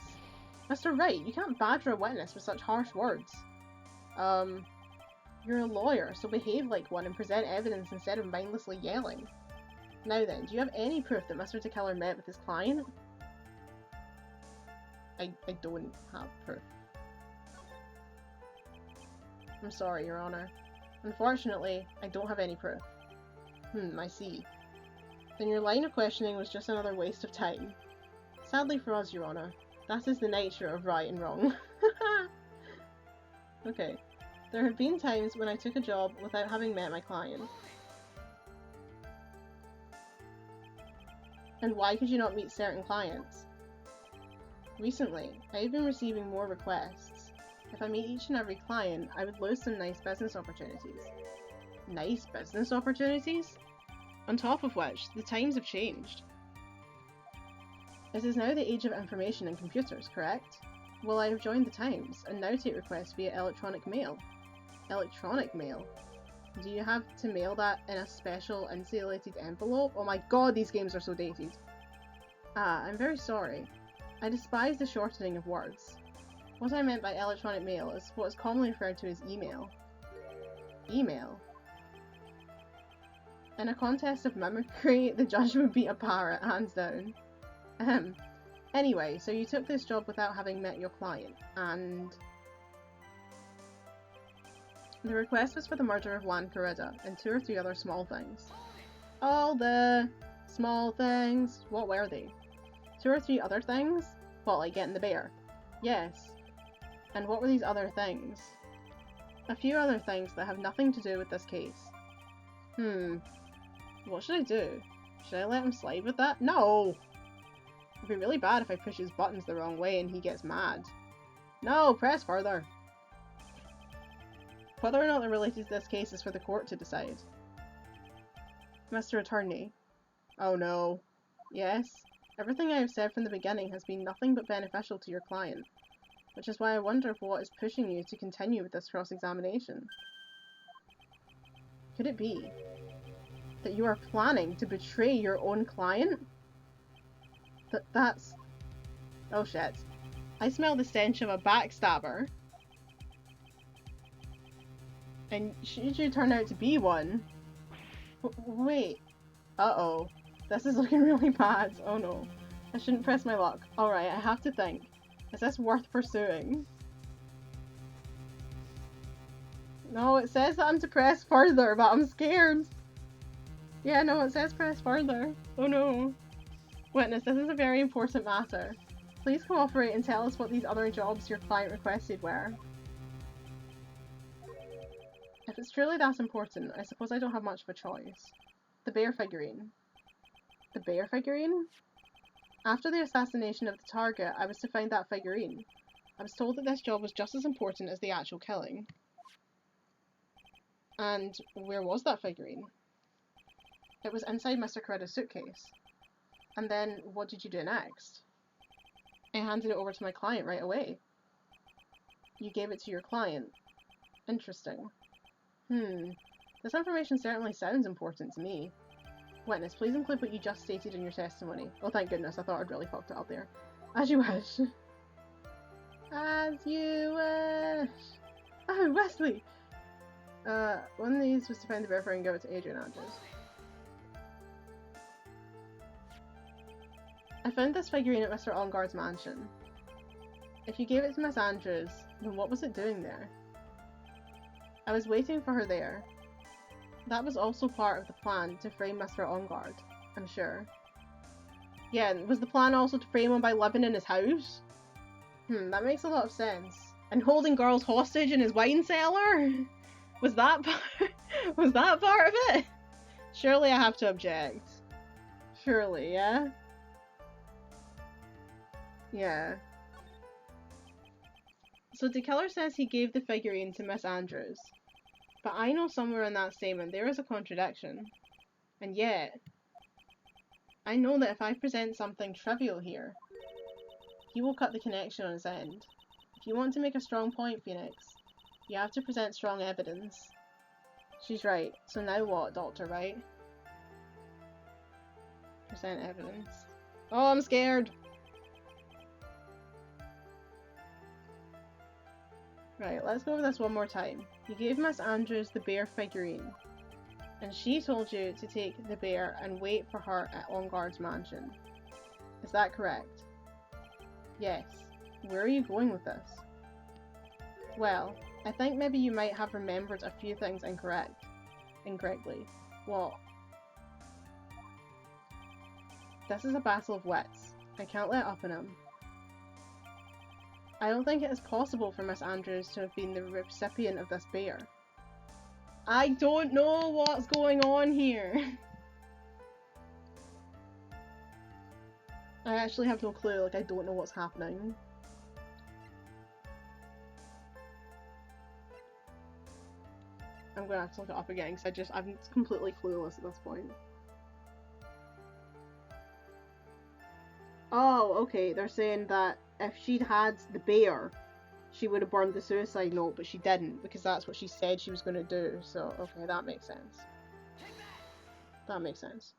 Mr. Wright, you can't badger a witness with such harsh words. You're a lawyer, so behave like one and present evidence instead of mindlessly yelling. Now then, do you have any proof that Mr. Tequila met with his client? I don't have proof. I'm sorry, Your Honour. Unfortunately, I don't have any proof. I see. Then your line of questioning was just another waste of time. Sadly for us, Your Honour, that is the nature of right and wrong. Okay. There have been times when I took a job without having met my client. And why could you not meet certain clients? Recently, I have been receiving more requests. If I meet each and every client, I would lose some nice business opportunities. Nice business opportunities? On top of which, the times have changed. It is now the age of information and computers, correct? Well, I have joined the times, and now take requests via electronic mail. Electronic mail? Do you have to mail that in a special insulated envelope? Oh my god, these games are so dated. Ah, I'm very sorry. I despise the shortening of words. What I meant by electronic mail is what is commonly referred to as email. Email? In a contest of mimicry, the judge would beat a parrot, hands down. Ahem. Anyway, so you took this job without having met your client, and... The request was for the murder of Juan Corrida, and 2 or 3 other small things. All the small things? What were they? 2 or 3 other things? What, like getting the bear? Yes. And what were these other things? A few other things that have nothing to do with this case. What should I do? Should I let him slide with that? No! It'd be really bad if I push his buttons the wrong way and he gets mad. No, press further. Whether or not they're related to this case is for the court to decide. Mr. Attorney. Oh no. Yes? Everything I have said from the beginning has been nothing but beneficial to your client, which is why I wonder what is pushing you to continue with this cross-examination. Could it be that you are planning to betray your own client? That's... Oh shit. I smell the stench of a backstabber. And should you turn out to be one? Wait. Uh-oh. This is looking really bad. Oh no. I shouldn't press my luck. Alright, I have to think. Is this worth pursuing? No, it says that I'm to press further, but I'm scared. Yeah, no, it says press further. Oh no. Witness, this is a very important matter. Please cooperate and tell us what these other jobs your client requested were. If it's truly that important, I suppose I don't have much of a choice. The bear figurine. The bear figurine? After the assassination of the target, I was to find that figurine. I was told that this job was just as important as the actual killing. And where was that figurine? It was inside Mr. Corrida's suitcase. And then, what did you do next? I handed it over to my client right away. You gave it to your client. Interesting. This information certainly sounds important to me. Witness, please include what you just stated in your testimony. Oh, thank goodness, I thought I'd really fucked it up there. As you wish. As you wish. Oh, Wesley! One of these was to find the bear and give it to Adrian Andrews. I found this figurine at Mr. Onguard's mansion. If you gave it to Miss Andrews, then what was it doing there? I was waiting for her there. That was also part of the plan to frame Mr. Onguard, I'm sure. Yeah, was the plan also to frame him by living in his house? That makes a lot of sense. And holding girls hostage in his wine cellar? Was that was that part of it? Surely I have to object. Surely, yeah? Yeah. So the killer says he gave the figurine to Miss Andrews. But I know somewhere in that statement there is a contradiction. And yet, I know that if I present something trivial here, he will cut the connection on his end. If you want to make a strong point, Phoenix, you have to present strong evidence. She's right. So now what, Dr. Wright? Present evidence. Oh, I'm scared! Right, let's go over this one more time. You gave Miss Andrews the bear figurine, and she told you to take the bear and wait for her at Onguard's mansion. Is that correct? Yes. Where are you going with this? Well, I think maybe you might have remembered a few things incorrectly. What? This is a battle of wits. I can't let up on him. I don't think it is possible for Miss Andrews to have been the recipient of this bear. I don't know what's going on here. I actually have no clue, like I don't know what's happening. I'm gonna have to look it up again because I'm completely clueless at this point. Oh, okay, they're saying that if she'd had the bear, she would have burned the suicide note, but she didn't, because that's what she said she was going to do, so, okay, that makes sense. That makes sense.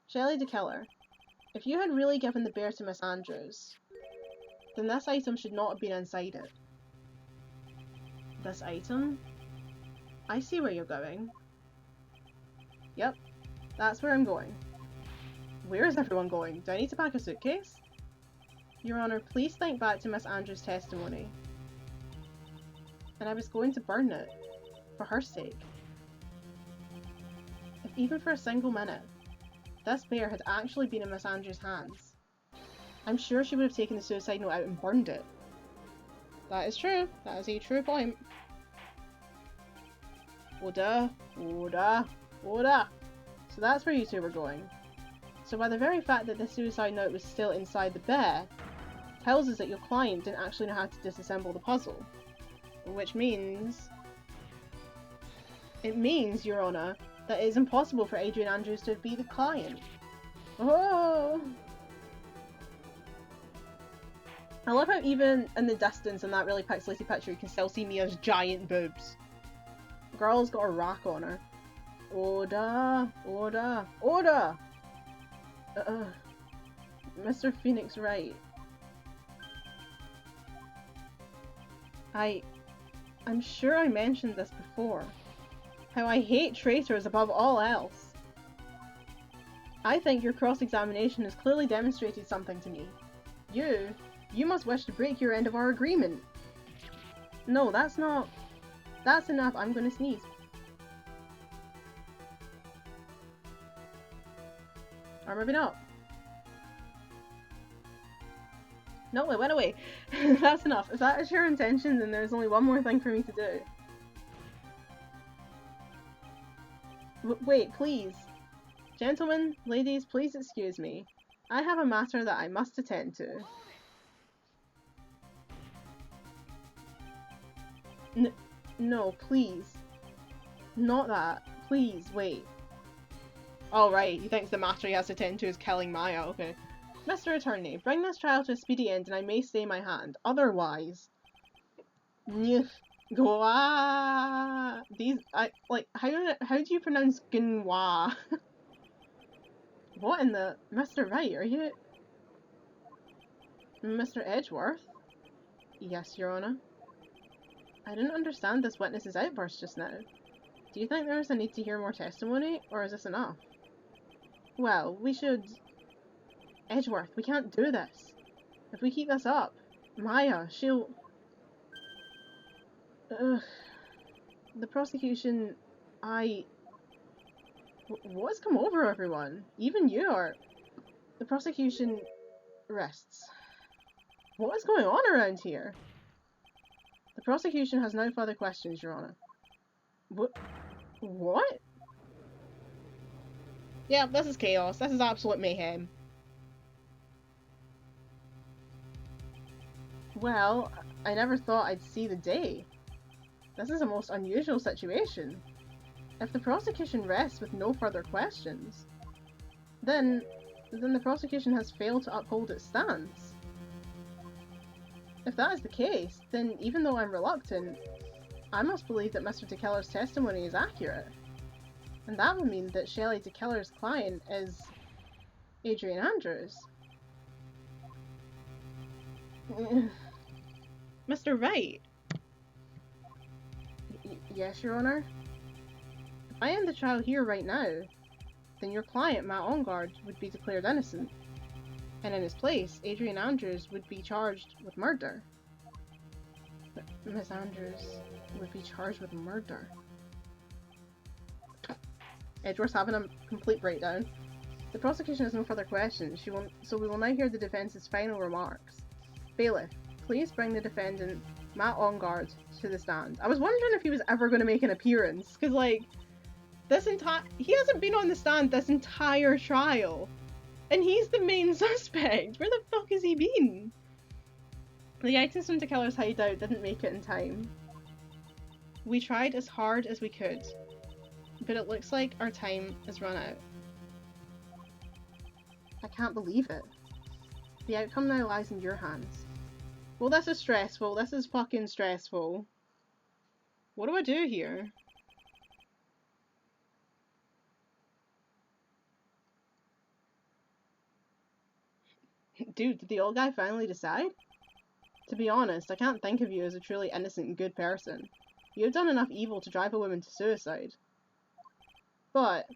Shelley the killer. If you had really given the bear to Miss Andrews, then this item should not have been inside it. This item? I see where you're going. Yep, that's where I'm going. Where is everyone going? Do I need to pack a suitcase? Your Honour, please think back to Miss Andrews' testimony. And I was going to burn it. For her sake. If even for a single minute, this bear had actually been in Miss Andrews' hands, I'm sure she would have taken the suicide note out and burned it. That is true. That is a true point. Oda, Oda, Oda. So that's where you two were going. So by the very fact that the suicide note was still inside the bear, tells us that your client didn't actually know how to disassemble the puzzle. Which means... It means, Your Honour, that it is impossible for Adrian Andrews to be the client. Oh! I love how even in the distance in that really pixelated picture you can still see Mia's giant boobs. Girl's got a rack on her. Oda! Oda! Oda! Mr. Phoenix Wright. I'm sure I mentioned this before. How I hate traitors above all else. I think your cross-examination has clearly demonstrated something to me. You must wish to break your end of our agreement. No, that's not... That's enough, I'm gonna sneeze. Or maybe not. No, it went away. That's enough. If that is your intention, then there's only one more thing for me to do. Wait, please. Gentlemen, ladies, please excuse me. I have a matter that I must attend to. No, please. Not that. Please, wait. Oh, right, he thinks the matter he has to attend to is killing Maya, okay. Mr. Attorney, bring this trial to a speedy end and I may stay my hand. Otherwise... Gwa. These, how do you pronounce Gnwa? What in the... Mr. Wright, are you... Mr. Edgeworth? Yes, Your Honour. I didn't understand this witness's outburst just now. Do you think there is a need to hear more testimony, or is this enough? Well, we should... Edgeworth, we can't do this. If we keep this up, Maya, she'll... Ugh. The prosecution... What has come over everyone? Even you are... The prosecution... rests. What is going on around here? The prosecution has no further questions, Your Honour. What? Yeah, this is chaos. This is absolute mayhem. Well, I never thought I'd see the day. This is a most unusual situation. If the prosecution rests with no further questions, then the prosecution has failed to uphold its stance. If that is the case, then even though I'm reluctant, I must believe that Mr. DeKeller's testimony is accurate. And that would mean that Shelley DeKeller's client is Adrian Andrews. Mr. Wright? Yes, Your Honour? If I end the trial here right now, then your client, Matt Ongard, would be declared innocent. And in his place, Adrian Andrews would be charged with murder. Miss Andrews would be charged with murder. Edgeworth's having a complete breakdown. The prosecution has no further questions, so we will now hear the defence's final remarks. Bailiff, please bring the defendant, Matt Ongard, to the stand. I was wondering if he was ever going to make an appearance, because, like, he hasn't been on the stand this entire trial. And he's the main suspect! Where the fuck has he been? The items from DeKeller's hideout didn't make it in time. We tried as hard as we could, but it looks like our time has run out. I can't believe it. The outcome now lies in your hands. Well, this is stressful. This is fucking stressful. What do I do here? Dude, did the old guy finally decide? To be honest, I can't think of you as a truly innocent and good person. You have done enough evil to drive a woman to suicide. But,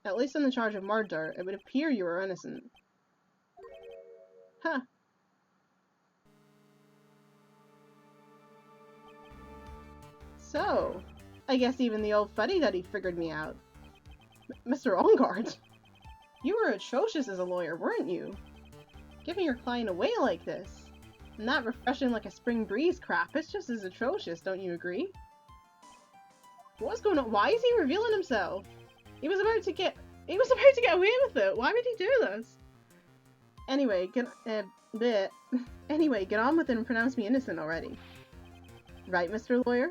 at least on the charge of murder, it would appear you were innocent. Huh. So, I guess even the old fuddy-duddy figured me out. Mr. Ongard, you were atrocious as a lawyer, weren't you? Giving your client away like this. And that refreshing like a spring breeze crap, it's just as atrocious, don't you agree? What's going on? Why is he revealing himself? He was about to get away with it. Why would he do this? Anyway, get on with it and pronounce me innocent already. Right, Mr. Lawyer?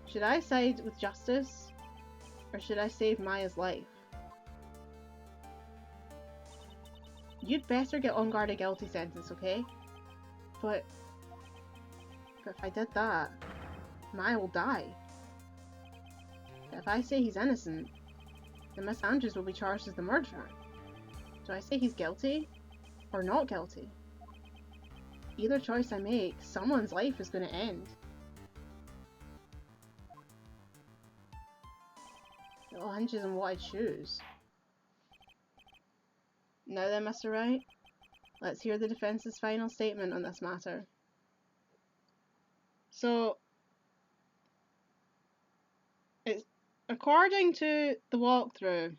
Should I side with justice? Or should I save Maya's life? You'd better get on guard a guilty sentence, okay? But if I did that, Maya will die. If I say he's innocent, then Miss Andrews will be charged as the murderer. Do I say he's guilty? Or not guilty? Either choice I make, someone's life is going to end. It all hinges on what I choose. Now then, Mr. Wright, let's hear the defence's final statement on this matter. So, it's according to the walkthrough,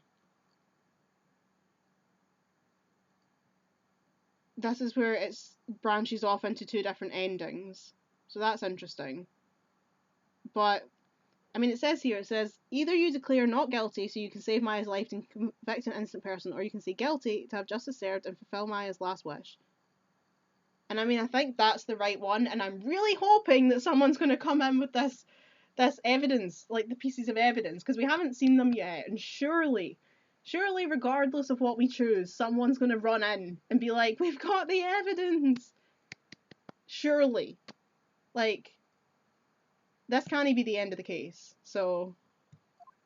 this is where it branches off into two different endings. So that's interesting. But, I mean, it says either you declare not guilty so you can save Maya's life and convict an innocent person, or you can say guilty to have justice served and fulfill Maya's last wish. And I mean, I think that's the right one, and I'm really hoping that someone's going to come in with this evidence, like the pieces of evidence, because we haven't seen them yet, and surely, regardless of what we choose, someone's going to run in and be like, we've got the evidence! Surely. Like, this can't be the end of the case. So,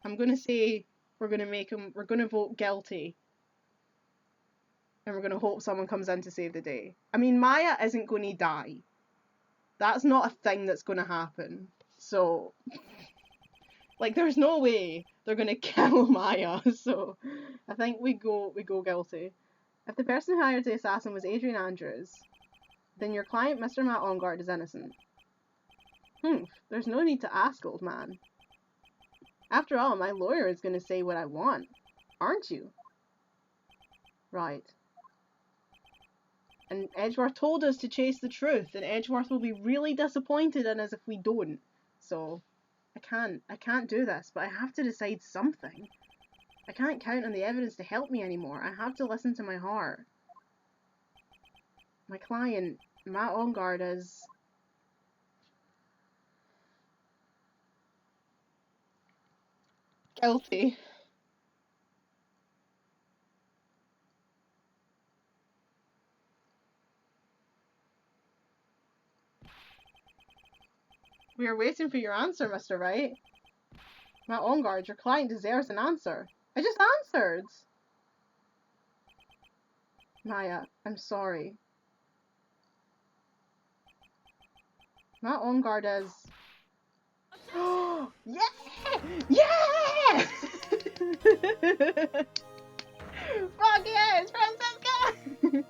I'm going to say we're going to vote guilty. And we're going to hope someone comes in to save the day. I mean, Maya isn't going to die. That's not a thing that's going to happen. So, like, there's no way they're going to kill Maya. So, I think we go guilty. If the person who hired the assassin was Adrian Andrews, then your client, Mr. Matt Ongard, is innocent. There's no need to ask, old man. After all, my lawyer is going to say what I want, aren't you? Right. And Edgeworth told us to chase the truth, and Edgeworth will be really disappointed in us if we don't. So, I can't do this, but I have to decide something. I can't count on the evidence to help me anymore. I have to listen to my heart. My client, Matt Ongard, is... guilty. We are waiting for your answer, Mr. Wright. Matt Ongard, your client deserves an answer. I just answered! Maya, I'm sorry. Matt Ongard is... yeah! Yeah! Fuck yeah, it's Francisca!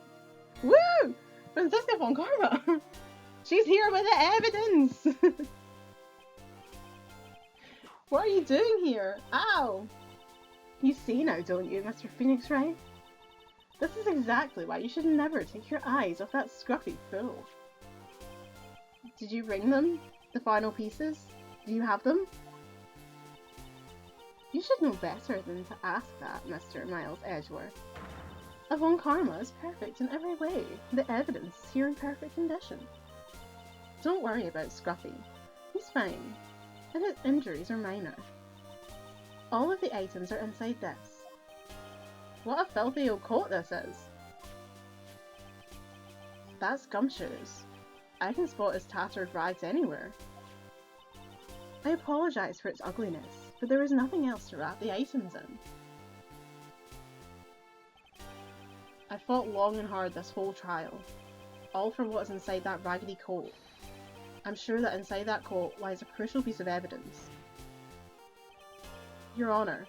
Woo! Francisca von Karma! She's here with the evidence! What are you doing here? Ow! You see now, don't you, Mr. Phoenix Wright? This is exactly why you should never take your eyes off that scruffy fool. Did you bring them? The final pieces? Do you have them? You should know better than to ask that, Mr. Miles Edgeworth. Von Karma is perfect in every way. The evidence is here in perfect condition. Don't worry about Scruffy. He's fine, and his injuries are minor. All of the items are inside this. What a filthy old coat this is. That's Gumshoes. I can spot his tattered rags anywhere. I apologise for its ugliness, but there is nothing else to wrap the items in. I fought long and hard this whole trial, all for what's inside that raggedy coat. I'm sure that inside that coat lies a crucial piece of evidence. Your Honour,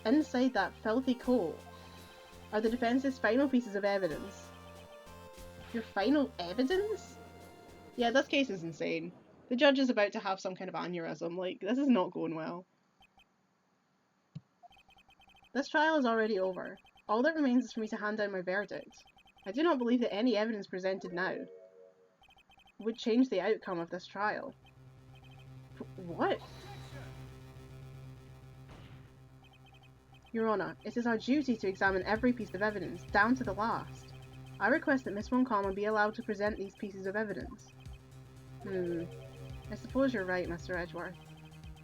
inside that filthy coat are the defence's final pieces of evidence. Your final evidence? Yeah, this case is insane. The judge is about to have some kind of aneurysm. Like, this is not going well. This trial is already over. All that remains is for me to hand down my verdict. I do not believe that any evidence presented now would change the outcome of this trial. What? Your Honour, it is our duty to examine every piece of evidence, down to the last. I request that Miss Montcalm be allowed to present these pieces of evidence. I suppose you're right, Mr. Edgeworth.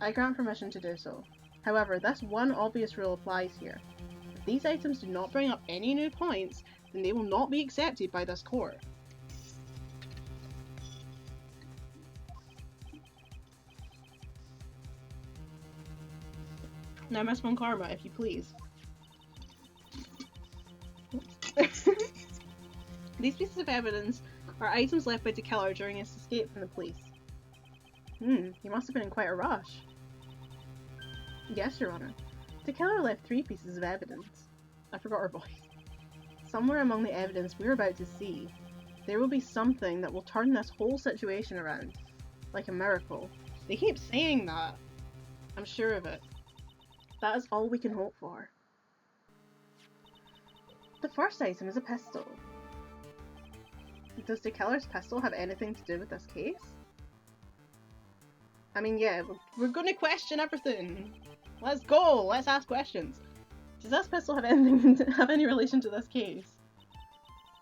I grant permission to do so. However, this one obvious rule applies here. If these items do not bring up any new points, then they will not be accepted by this court. Now, Miss Montcalm, if you please. These pieces of evidence are items left by the killer during his escape from the police. He must have been in quite a rush. Yes, Your Honour. The killer left 3 pieces of evidence. I forgot her voice. Somewhere among the evidence we're about to see, there will be something that will turn this whole situation around. Like a miracle. They keep saying that. I'm sure of it. That is all we can hope for. The first item is a pistol. Does the killer's pistol have anything to do with this case? I mean, yeah, we're gonna question everything. Let's go! Let's ask questions. Does this pistol have any relation to this case?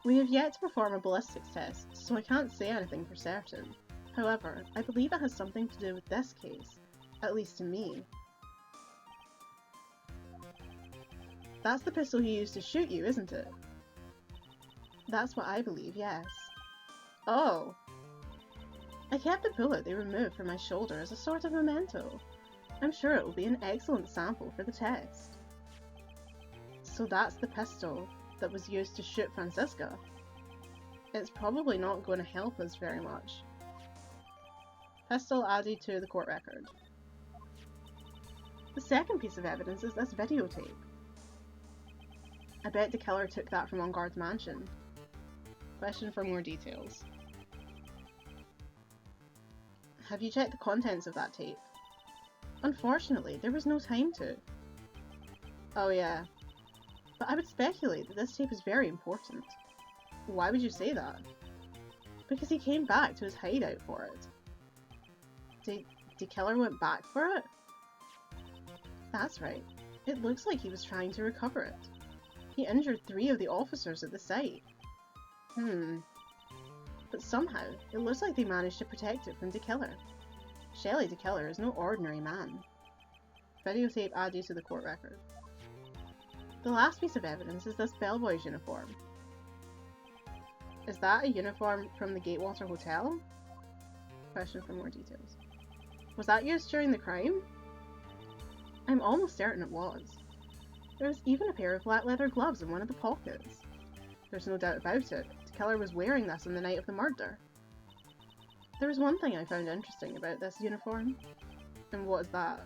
We have yet to perform a ballistics test, so I can't say anything for certain. However, I believe it has something to do with this case, at least to me. That's the pistol he used to shoot you, isn't it? That's what I believe, yes. Oh. I kept the bullet they removed from my shoulder as a sort of memento. I'm sure it will be an excellent sample for the test. So that's the pistol that was used to shoot Francisca. It's probably not going to help us very much. Pistol added to the court record. The second piece of evidence is this videotape. I bet the killer took that from On Guard's mansion. Question for more details. Have you checked the contents of that tape? Unfortunately, there was no time to. Oh yeah. But I would speculate that this tape is very important. Why would you say that? Because he came back to his hideout for it. The killer went back for it? That's right. It looks like he was trying to recover it. He injured 3 of the officers at the site. But somehow, it looks like they managed to protect it from the killer. Shelley the killer is no ordinary man. Videotape added to the court record. The last piece of evidence is this bellboy's uniform. Is that a uniform from the Gatewater Hotel? Question for more details. Was that used during the crime? I'm almost certain it was. There was even a pair of black leather gloves in one of the pockets. There's no doubt about it. The killer was wearing this on the night of the murder. There was one thing I found interesting about this uniform. And what is that?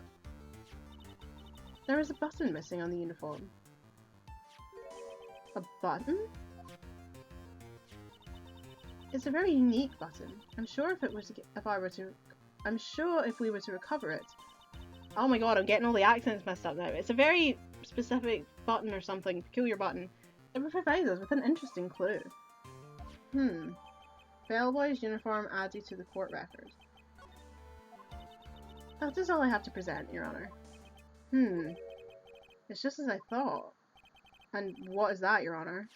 There is a button missing on the uniform. A button? It's a very unique button. I'm sure if we were to recover it. Oh my god, I'm getting all the accents messed up now. It's a very specific button or something, peculiar button. It would provide us with an interesting clue. Bellboy's uniform added to the court record. That is all I have to present, Your Honour. It's just as I thought. And what is that, Your Honour?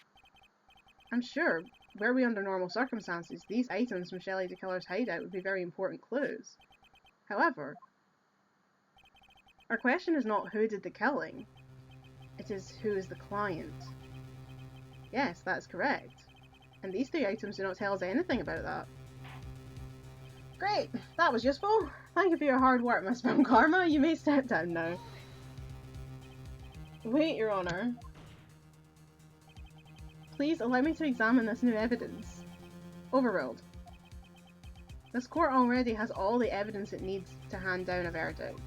I'm sure, were we under normal circumstances, these items from Shelley the killer's hideout would be very important clues. However, our question is not who did the killing, it is who is the client. Yes, that is correct. And these 3 items do not tell us anything about that. Great, that was useful. Thank you for your hard work, Miss Karma. You may step down now. Wait, Your Honour. Please allow me to examine this new evidence. Overruled. This court already has all the evidence it needs to hand down a verdict.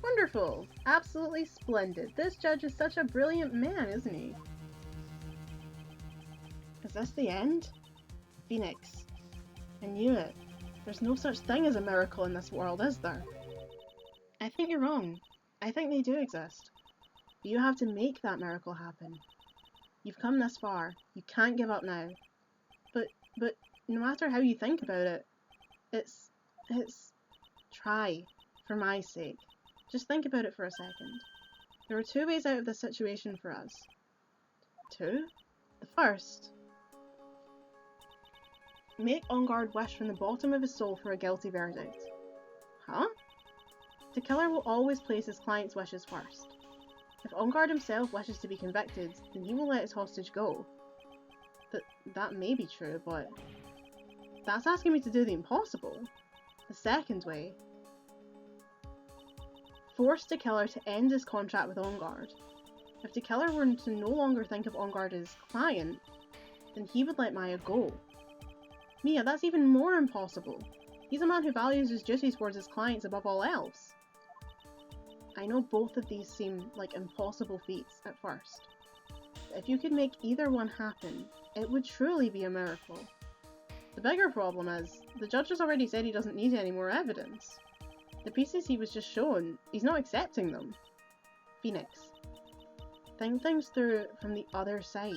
Wonderful! Absolutely splendid. This judge is such a brilliant man, isn't he? Is this the end? Phoenix. I knew it. There's no such thing as a miracle in this world, is there? I think you're wrong. I think they do exist. But you have to make that miracle happen. You've come this far. You can't give up now. But no matter how you think about it, it's... Try. For my sake. Just think about it for a second. There are two ways out of this situation for us. Two? The first. Make On Guard wish from the bottom of his soul for a guilty verdict. Huh? The killer will always place his client's wishes first. If On Guard himself wishes to be convicted, then he will let his hostage go. That may be true, but that's asking me to do the impossible. The second way. Force the killer to end his contract with On Guard. If the killer were to no longer think of On Guard as client, then he would let Maya go. Mia, that's even more impossible. He's a man who values his duty towards his clients above all else. I know both of these seem like impossible feats at first, but if you could make either one happen, it would truly be a miracle. The bigger problem is, the judge has already said he doesn't need any more evidence. The pieces he was just shown, he's not accepting them. Phoenix. Think things through from the other side.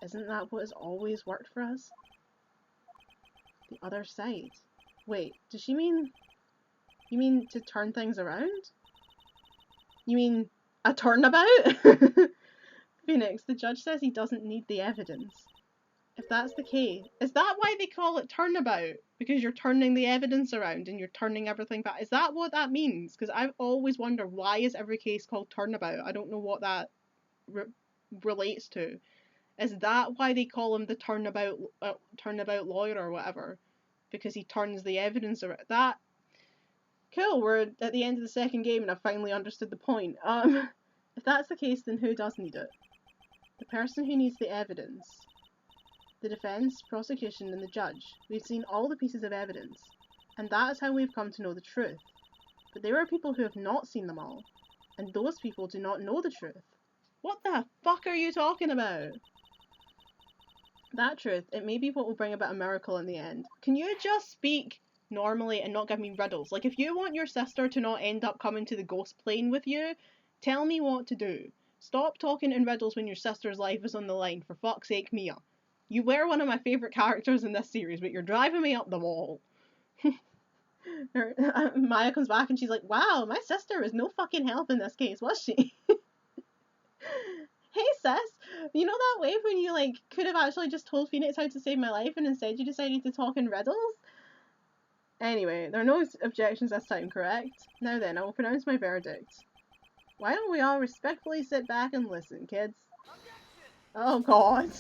Isn't that what has always worked for us? The other side. Wait, does she mean... You mean to turn things around? You mean a turnabout? Phoenix, the judge says he doesn't need the evidence. If that's the case, is that why they call it turnabout? Because you're turning the evidence around and you're turning everything back? Is that what that means? Because I've always wondered, why is every case called turnabout? I don't know what that relates to. Is that why they call him the turnabout lawyer or whatever? Because he turns the evidence around. That... Cool, we're at the end of the second game and I've finally understood the point. If that's the case, then who does need it? The person who needs the evidence. The defence, prosecution and the judge. We've seen all the pieces of evidence. And that is how we've come to know the truth. But there are people who have not seen them all. And those people do not know the truth. What the fuck are you talking about? That truth, it may be what will bring about a miracle in the end. Can you just speak normally and not give me riddles? Like, if you want your sister to not end up coming to the ghost plane with you, tell me what to do. Stop talking in riddles when your sister's life is on the line, for fuck's sake, Mia. You were one of my favourite characters in this series, but you're driving me up the wall. Maya comes back and she's like, wow, my sister was no fucking help in this case, was she? Hey sis, you know that wave when you like could have actually just told Phoenix how to save my life and instead you decided to talk in riddles? Anyway, there are no objections this time, correct? Now then, I will pronounce my verdict. Why don't we all respectfully sit back and listen, kids? Oh god.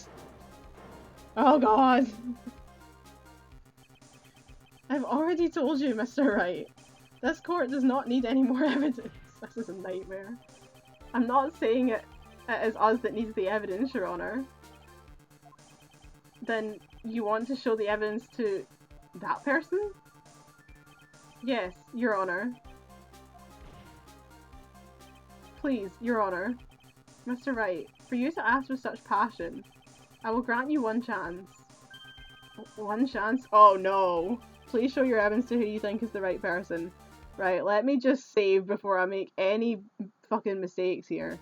Oh god. I've already told you, Mr. Wright. This court does not need any more evidence. This is a nightmare. I'm not saying it is us that needs the evidence, Your Honour. Then you want to show the evidence to that person? Yes, Your Honour. Please, Your Honour. Mr. Wright, for you to ask with such passion, I will grant you one chance. One chance? Oh no. Please show your evidence to who you think is the right person. Right, let me just save before I make any fucking mistakes here.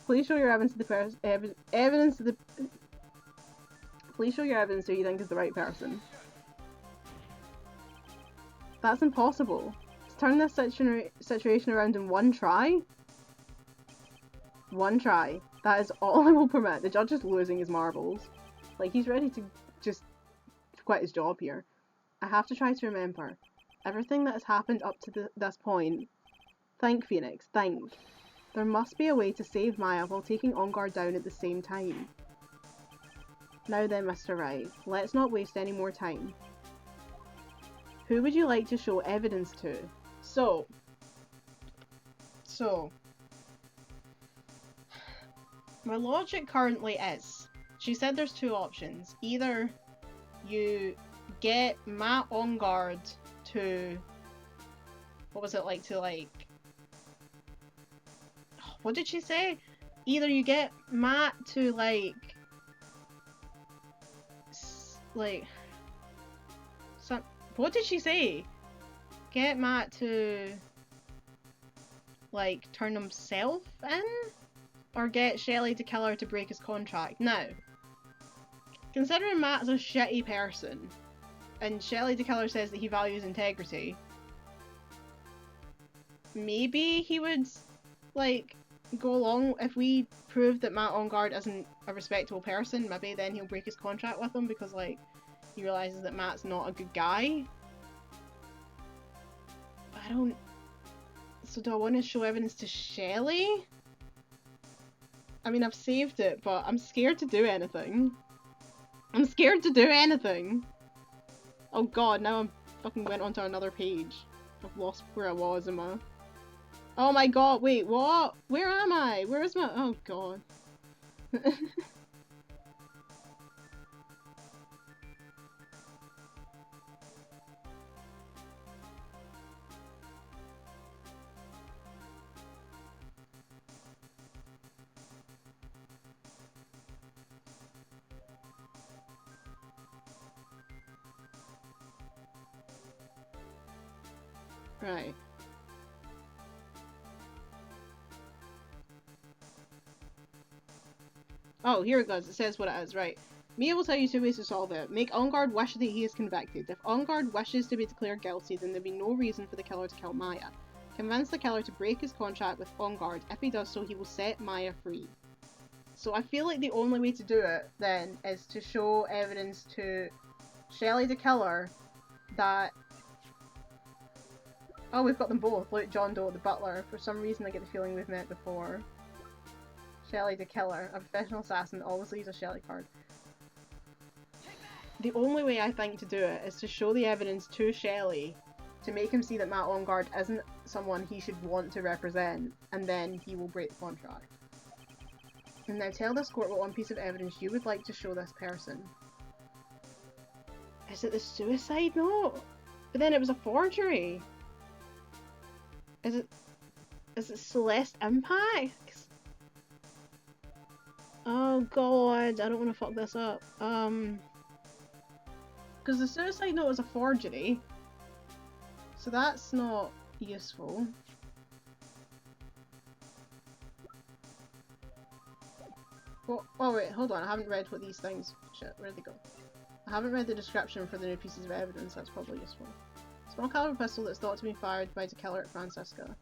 Please show your evidence to the Please show your evidence to who you think is the right person. That's impossible. To turn this situation around in one try? One try. That is all I will permit. The judge is losing his marbles. Like, he's ready to just quit his job here. I have to try to remember everything that has happened up to this point. Think, Phoenix, think. There must be a way to save Maya while taking On Guard down at the same time. Now then, Mr. Wright, let's not waste any more time. Who would you like to show evidence to? So. My logic currently is, she said there's two options. Either you get Matt on guard to, what was it like, to like, what did she say? Either you get Matt to like, some, what did she say? Get Matt to like turn himself in? Or get Shelley to kill her to break his contract? Now, considering Matt's a shitty person, and Shelley the Killer says that he values integrity, maybe he would, like, go along if we prove that Matt on guard isn't a respectable person. Maybe then he'll break his contract with him because, like, he realizes that Matt's not a good guy. I don't... So do I want to show evidence to Shelley? I mean, I've saved it, but I'm scared to do anything. I'm scared to do anything! Oh god, now I'm fucking went onto another page. I've lost where I was, am I? Oh my god, wait, what? Where am I? Where is my- oh god. Right. Oh, here it goes. It says what it is, right. Mia will tell you two ways to solve it. Make Enguarde wish that he is convicted. If Enguarde wishes to be declared guilty, then there'd be no reason for the killer to kill Maya. Convince the killer to break his contract with Enguarde. If he does so, he will set Maya free. So I feel like the only way to do it, then, is to show evidence to Shelley the killer that... Oh, we've got them both. Look, John Doe, the butler. For some reason I get the feeling we've met before. Shelley the killer, a professional assassin, always leaves a Shelley card. The only way I think to do it is to show the evidence to Shelley to make him see that Matt Enguarde isn't someone he should want to represent, and then he will break the contract. And now tell this court what one piece of evidence you would like to show this person. Is it the suicide note? But then it was a forgery. Is it Celeste Impact? Oh god, I don't want to fuck this up. Because the suicide note is a forgery. So that's not useful. Well, oh wait, hold on, I haven't read what these things... Shit, where'd they go? I haven't read the description for the new pieces of evidence, that's probably useful. Small caliber pistol that's thought to be fired by the killer at Francisca.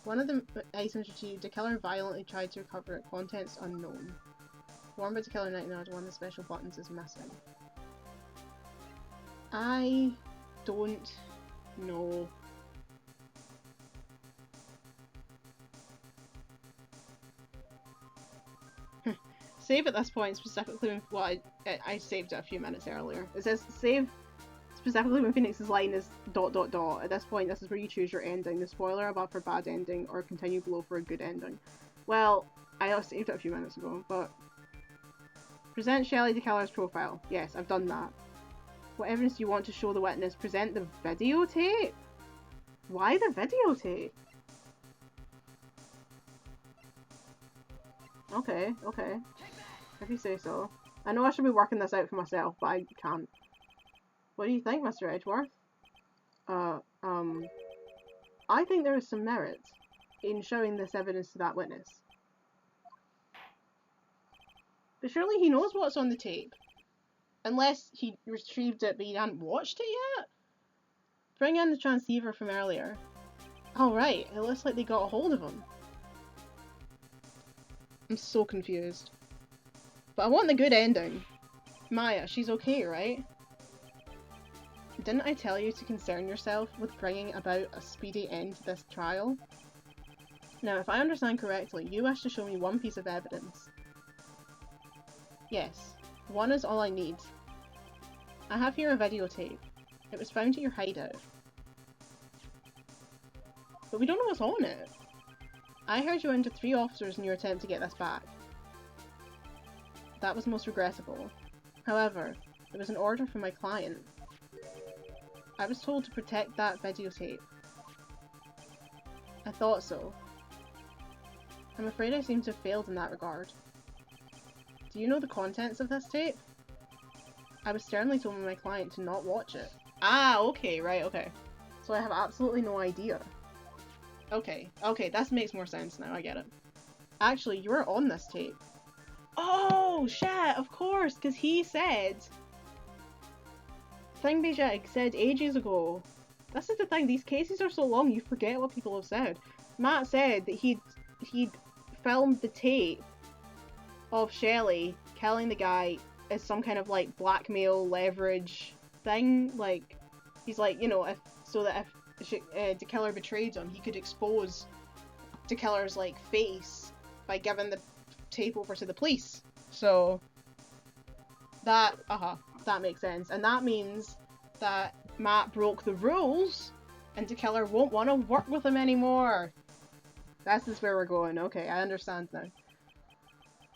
One of the items retrieved, the killer violently tried to recover it, contents unknown. Worn by the killer 99, one of the special buttons is missing. I don't know. Save at this point specifically when, well, I saved it a few minutes earlier. It says save specifically when Phoenix's line is ... At this point, this is where you choose your ending. The spoiler above for bad ending, or continue below for a good ending. Well, I saved it a few minutes ago, but... Present Shelley the killer's profile. Yes, I've done that. What evidence do you want to show the witness? Present the videotape? Why the videotape? Okay, okay. If you say so. I know I should be working this out for myself, but I can't. What do you think, Mr. Edgeworth? I think there is some merit in showing this evidence to that witness. But surely he knows what's on the tape. Unless he retrieved it but he hadn't watched it yet? Bring in the transceiver from earlier. Oh right, it looks like they got a hold of him. I'm so confused. But I want the good ending. Maya, she's okay, right? Didn't I tell you to concern yourself with bringing about a speedy end to this trial? Now, if I understand correctly, you wish to show me one piece of evidence. Yes, one is all I need. I have here a videotape. It was found at your hideout. But we don't know what's on it. I heard you injured 3 officers in your attempt to get this back. That was most regrettable. However, it was an order from my client. I was told to protect that videotape. I thought so. I'm afraid I seem to have failed in that regard. Do you know the contents of this tape? I was sternly told by my client to not watch it. Ah, okay, right, okay. So I have absolutely no idea. Okay, that makes more sense now, I get it. Actually, you were on this tape. Oh, shit, of course, because he said... Thingbejig said ages ago. This is the thing, these cases are so long you forget what people have said. Matt said that he'd filmed the tape of Shelley killing the guy as some kind of like blackmail leverage thing. Like, he's like, you know, so that if the killer betrayed him, he could expose the killer's like face by giving the tape over to the police. So that makes sense, and that means that Matt broke the rules, and the killer won't want to work with him anymore. This is where we're going. Okay, I understand now.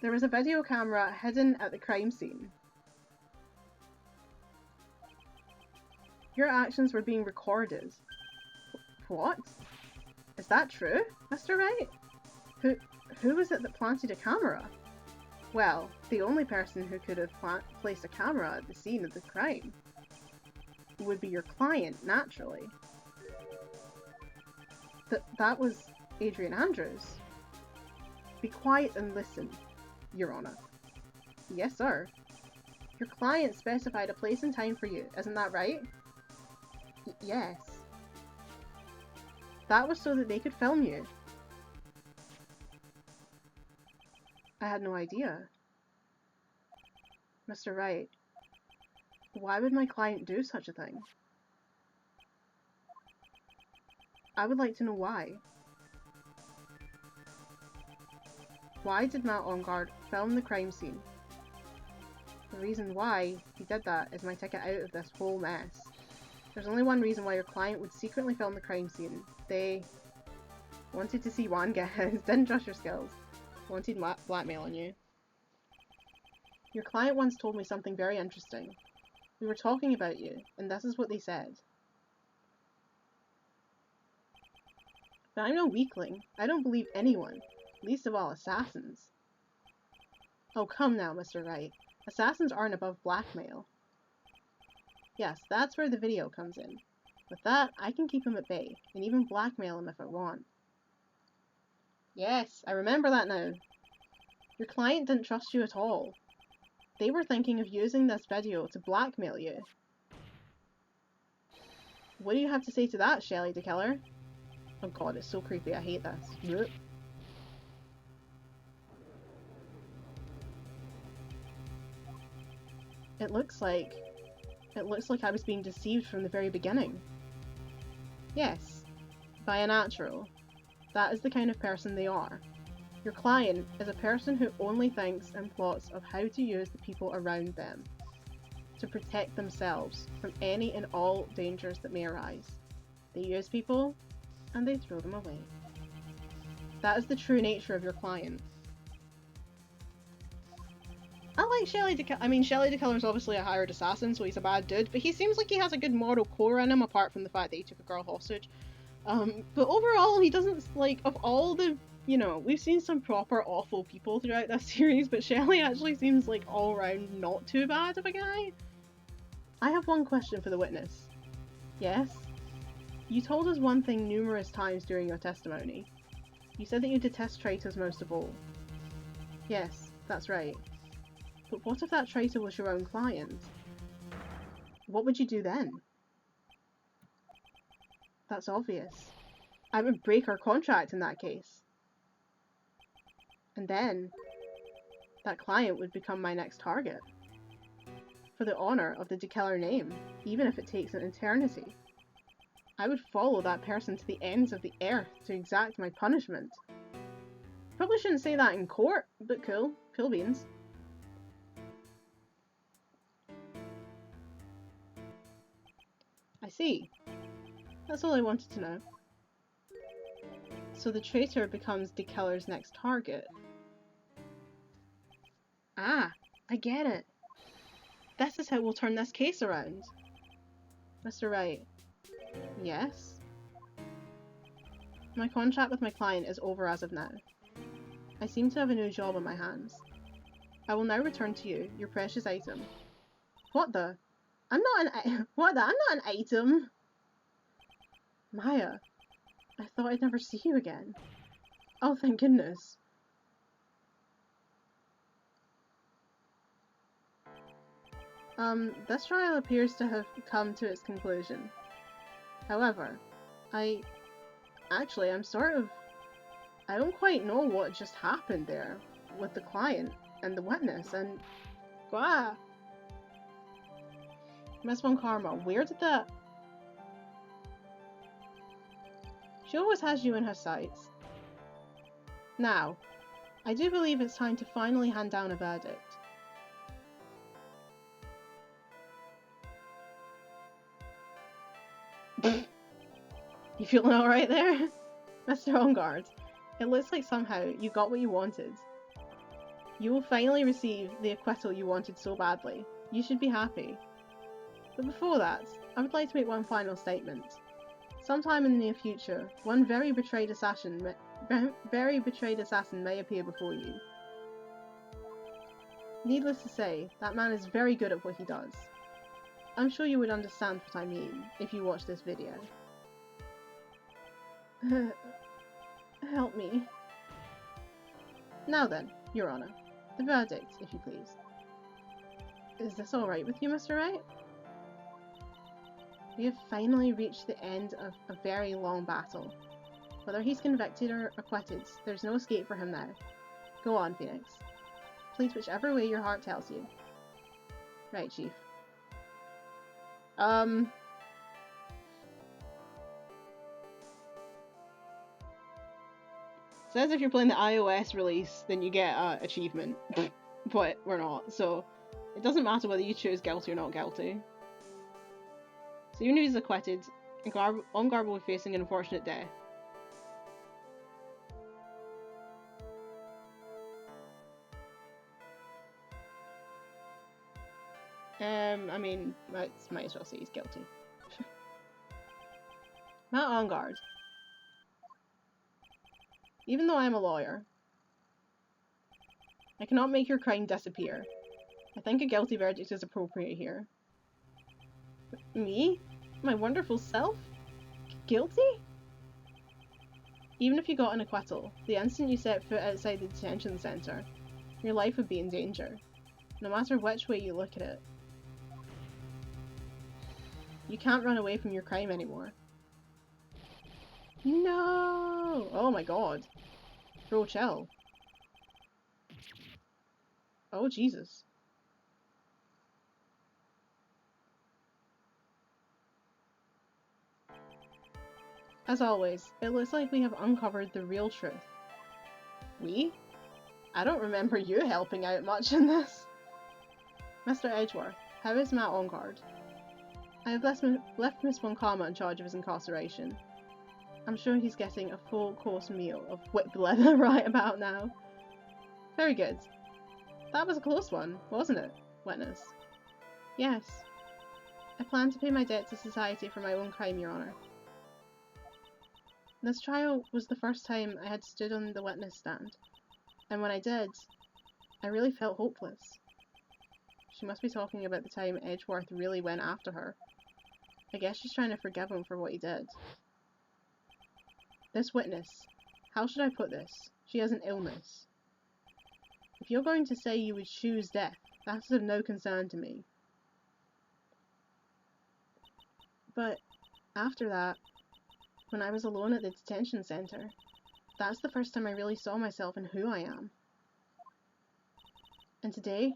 There was a video camera hidden at the crime scene. Your actions were being recorded. What? Is that true, Mr. Wright? Who was it that planted a camera? Well, the only person who could have placed a camera at the scene of the crime would be your client, naturally. That was Adrian Andrews. Be quiet and listen, Your Honor. Yes, sir. Your client specified a place and time for you, isn't that right? Yes. That was so that they could film you. I had no idea. Mr. Wright, why would my client do such a thing? I would like to know why. Why did Matt Onguard film the crime scene? The reason why he did that is my ticket out of this whole mess. There's only one reason why your client would secretly film the crime scene. They wanted to see Juan get his, didn't trust your skills. Wanted blackmailing you. Your client once told me something very interesting. We were talking about you, and this is what they said. But I'm no weakling. I don't believe anyone, least of all assassins. Oh, come now, Mr. Wright. Assassins aren't above blackmail. Yes, that's where the video comes in. With that, I can keep him at bay, and even blackmail him if I want. Yes, I remember that now. Your client didn't trust you at all. They were thinking of using this video to blackmail you. What do you have to say to that, Shelley the Killer? Oh god, it's so creepy, I hate this. Yep. It looks like I was being deceived from the very beginning. Yes, by a natural. That is the kind of person they are. Your client is a person who only thinks and plots of how to use the people around them to protect themselves from any and all dangers that may arise. They use people and they throw them away. That is the true nature of your client. I like Shelley the Killer. I mean, Shelley the Killer is obviously a hired assassin, so he's a bad dude, but he seems like he has a good moral core in him, apart from the fact that he took a girl hostage. But overall, he doesn't, like, of all the, you know, we've seen some proper awful people throughout this series, but Shelley actually seems like all round not too bad of a guy. I have one question for the witness. Yes? You told us one thing numerous times during your testimony. You said that you detest traitors most of all. Yes, that's right. But what if that traitor was your own client? What would you do then? That's obvious. I would break our contract in that case. And then, that client would become my next target. For the honour of the Killer name, even if it takes an eternity. I would follow that person to the ends of the earth to exact my punishment. Probably shouldn't say that in court, but cool. Cool beans. I see. That's all I wanted to know. So the traitor becomes the killer's next target. Ah, I get it. This is how we'll turn this case around. Mr. Wright. Yes? My contract with my client is over as of now. I seem to have a new job on my hands. I will now return to you your precious item. What the? I'm not an item. Maya, I thought I'd never see you again. Oh, thank goodness. This trial appears to have come to its conclusion. However, I'm sort of... I don't quite know what just happened there with the client and the witness and... Wow. Miss Von Karma, where did that... She always has you in her sights. Now, I do believe it's time to finally hand down a verdict. You feeling alright there? Mr. On Guard, it looks like somehow you got what you wanted. You will finally receive the acquittal you wanted so badly. You should be happy. But before that, I would like to make one final statement. Sometime in the near future, one very betrayed assassin may appear before you. Needless to say, that man is very good at what he does. I'm sure you would understand what I mean if you watch this video. Help me. Now then, Your Honor, the verdict, if you please. Is this alright with you, Mr. Wright? We have finally reached the end of a very long battle. Whether he's convicted or acquitted, there's no escape for him now. Go on, Phoenix. Please whichever way your heart tells you. Right, Chief. Says if you're playing the iOS release, then you get achievement. But we're not, so it doesn't matter whether you choose guilty or not guilty. So even if he's acquitted, On Guard will be facing an unfortunate death. I mean, might as well say he's guilty. Matt On Guard. Even though I'm a lawyer, I cannot make your crime disappear. I think a guilty verdict is appropriate here. Me? My wonderful self? Guilty? Even if you got an acquittal, the instant you set foot outside the detention centre, your life would be in danger, no matter which way you look at it. You can't run away from your crime anymore. No! Oh my god. Bro, chill. Oh, Jesus. As always, it looks like we have uncovered the real truth. We? I don't remember you helping out much in this. Mr. Edgeworth, how is Matt On Guard? I have left Miss Von Karma in charge of his incarceration. I'm sure he's getting a full course meal of whipped leather right about now. Very good. That was a close one, wasn't it, witness? Yes. I plan to pay my debt to society for my own crime, Your Honour. This trial was the first time I had stood on the witness stand, and when I did, I really felt hopeless. She must be talking about the time Edgeworth really went after her. I guess she's trying to forgive him for what he did. This witness, how should I put this? She has an illness. If you're going to say you would choose death, that's of no concern to me. But after that, when I was alone at the detention centre, that's the first time I really saw myself and who I am. And today,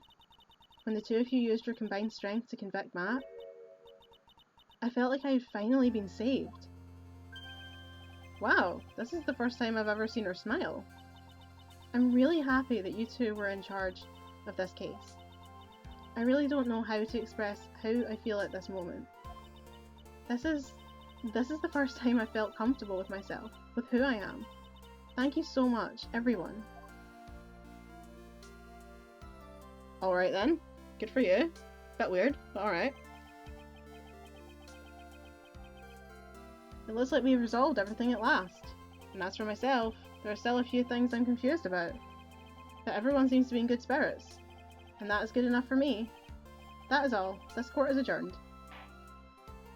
when the two of you used your combined strength to convict Matt, I felt like I had finally been saved. Wow, this is the first time I've ever seen her smile. I'm really happy that you two were in charge of this case. I really don't know how to express how I feel at this moment. This is the first time I felt comfortable with myself, with who I am. Thank you so much, everyone. Alright then. Good for you. Bit weird, but alright. It looks like we've resolved everything at last. And as for myself, there are still a few things I'm confused about. But everyone seems to be in good spirits. And that is good enough for me. That is all. This court is adjourned.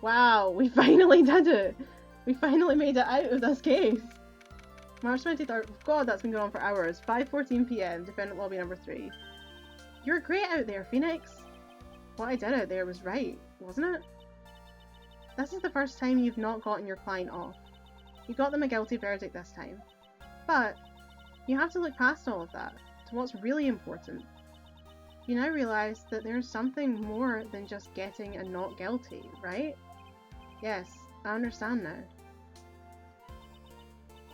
Wow, we finally did it! We finally made it out of this case! March 23rd. God, that's been going on for hours. 5:14 PM, defendant lobby number 3. You're great out there, Phoenix! What I did out there was right, wasn't it? This is the first time you've not gotten your client off. You got them a guilty verdict this time. But you have to look past all of that, to what's really important. You now realise that there's something more than just getting a not guilty, right? Yes, I understand now.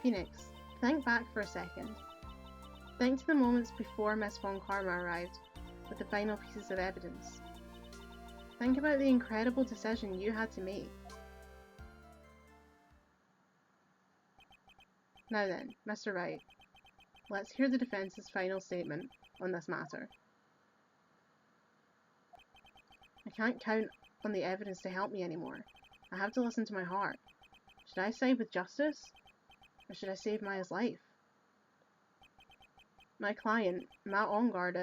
Phoenix, think back for a second. Think to the moments before Miss Von Karma arrived with the final pieces of evidence. Think about the incredible decision you had to make. Now then, Mr. Wright, let's hear the defence's final statement on this matter. I can't count on the evidence to help me anymore. I have to listen to my heart. Should I side with justice? Or should I save Maya's life? My client, Matt Ongard,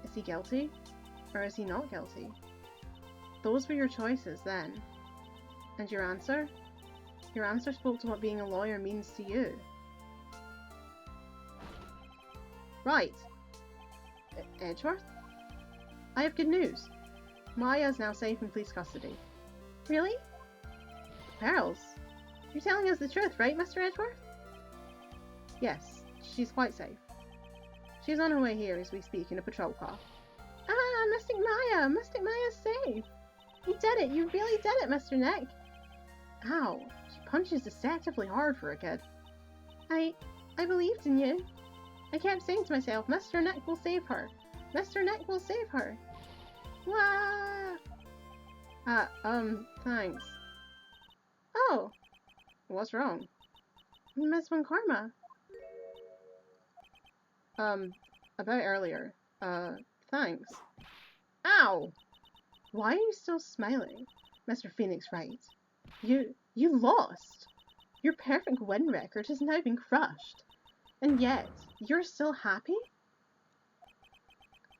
is he guilty? Or is he not guilty? Those were your choices then. And your answer? Your answer spoke to what being a lawyer means to you. Right. Edgeworth? I have good news. Maya is now safe in police custody. Really? Pearls? You're telling us the truth, right, Mr. Edgeworth? Yes, she's quite safe. She's on her way here as we speak in a patrol car. Ah, Mystic Maya! Mystic Maya's safe! You did it! You really did it, Mr. Nick! Ow, she punches deceptively hard for a kid. I believed in you. I kept saying to myself, Mr. Nick will save her. Mr. Nick will save her. Wah! Thanks. Oh! What's wrong? Miss Von Karma. About earlier. Thanks. Ow! Why are you still smiling, Mr. Phoenix Wright? You lost! Your perfect win record has now been crushed. And yet, you're still happy?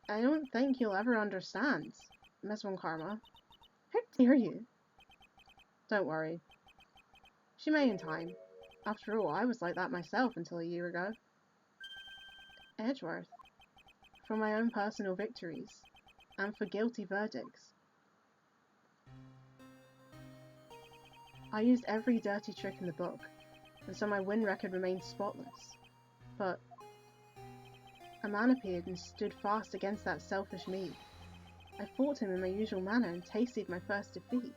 I don't think you'll ever understand, Miss Von Karma. How dare you? Don't worry. She may in time. After all, I was like that myself until a year ago. Edgeworth. For my own personal victories, and for guilty verdicts. I used every dirty trick in the book, and so my win record remained spotless. But a man appeared and stood fast against that selfish me. I fought him in my usual manner and tasted my first defeat.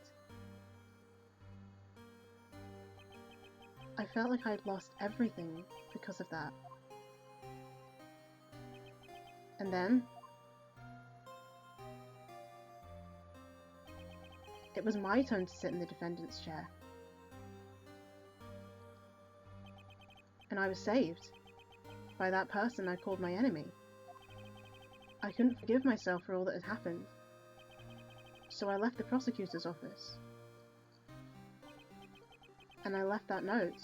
I felt like I had lost everything because of that. And then it was my turn to sit in the defendant's chair. And I was saved by that person I called my enemy. I couldn't forgive myself for all that had happened, so I left the prosecutor's office. And I left that note.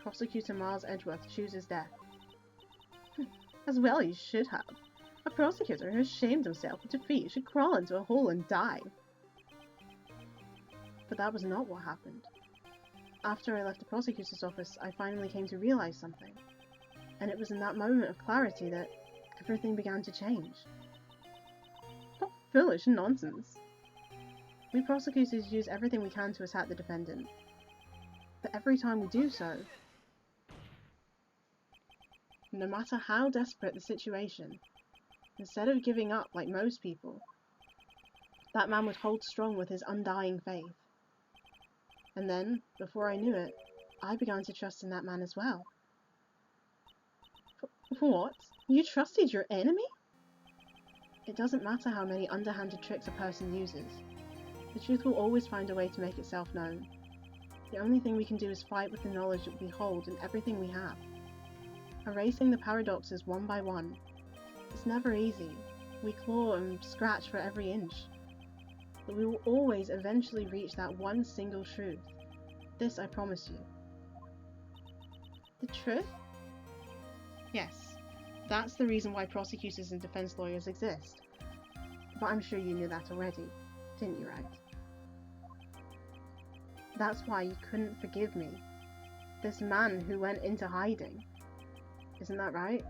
Prosecutor Miles Edgeworth chooses death. As well you should have. A prosecutor who has shamed himself of defeat should crawl into a hole and die. But that was not what happened. After I left the prosecutor's office, I finally came to realise something. And it was in that moment of clarity that everything began to change. What foolish nonsense. We prosecutors use everything we can to attack the defendant. But every time we do so, no matter how desperate the situation, instead of giving up like most people, that man would hold strong with his undying faith. And then, before I knew it, I began to trust in that man as well. What? You trusted your enemy? It doesn't matter how many underhanded tricks a person uses. The truth will always find a way to make itself known. The only thing we can do is fight with the knowledge that we hold in everything we have. erasing the paradoxes one by one. It's never easy. We claw and scratch for every inch. But we will always eventually reach that one single truth. This I promise you. The truth? Yes, that's the reason why prosecutors and defense lawyers exist. But I'm sure you knew that already, didn't you, Wright? That's why you couldn't forgive me. This man who went into hiding. Isn't that right?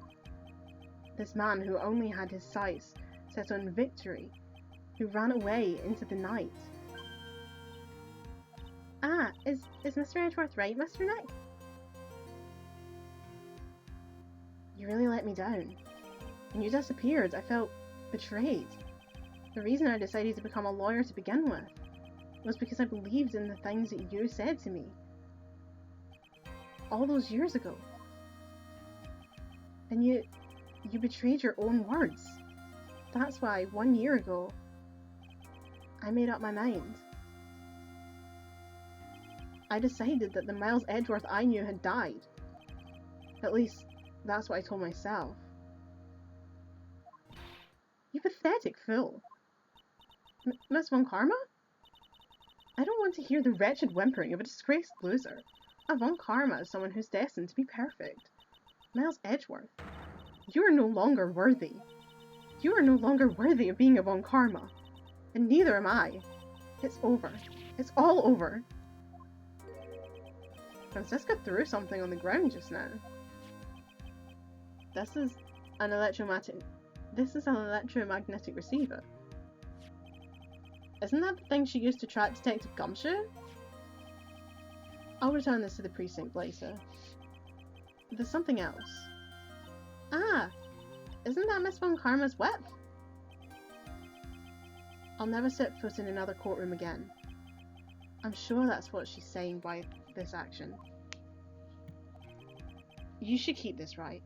This man who only had his sights set on victory, who ran away into the night. Ah, is Mr. Edgeworth right, Mr. Nick? You really let me down. When you disappeared, I felt betrayed. The reason I decided to become a lawyer to begin with was because I believed in the things that you said to me. All those years ago. And you betrayed your own words. That's why 1 year ago, I made up my mind. I decided that the Miles Edgeworth I knew had died. At least, that's what I told myself. You pathetic fool. Miss Von Karma? I don't want to hear the wretched whimpering of a disgraced loser. A Von Karma is someone who's destined to be perfect. Miles Edgeworth, you are no longer worthy. You are no longer worthy of being a Von Karma. And neither am I. It's over. It's all over. Francisca threw something on the ground just now. This is an electromagnetic receiver. Isn't that the thing she used to track Detective Gumshoe? I'll return this to the precinct later. There's something else. Ah! Isn't that Miss Von Karma's whip? I'll never set foot in another courtroom again. I'm sure that's what she's saying by this action. You should keep this, right?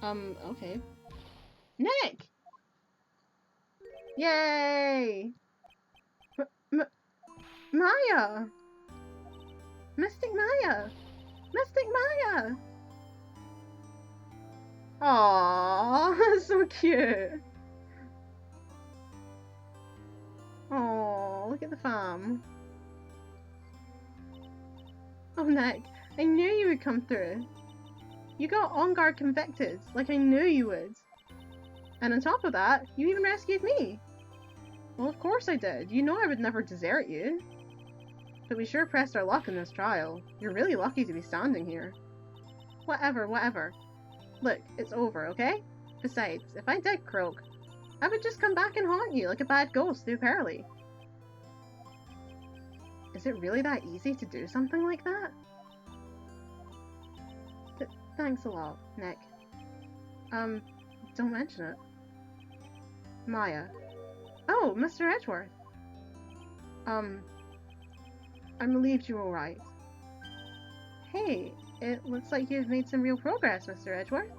Okay. Nick! Yay! Maya! Mystic Maya! Mystic Maya! Aww, so cute! Aww, look at the fam. Oh, Nick, I knew you would come through. You got on guard convicted, like I knew you would. And on top of that, you even rescued me. Well, of course I did. You know I would never desert you. But we sure pressed our luck in this trial. You're really lucky to be standing here. Whatever, whatever. Look, it's over, okay? Besides, if I did croak, I would just come back and haunt you like a bad ghost through Pearly. Is it really that easy to do something like that? Thanks a lot, Nick. Don't mention it. Maya. Oh, Mr. Edgeworth. I'm relieved you're alright. Hey, it looks like you've made some real progress, Mr. Edgeworth.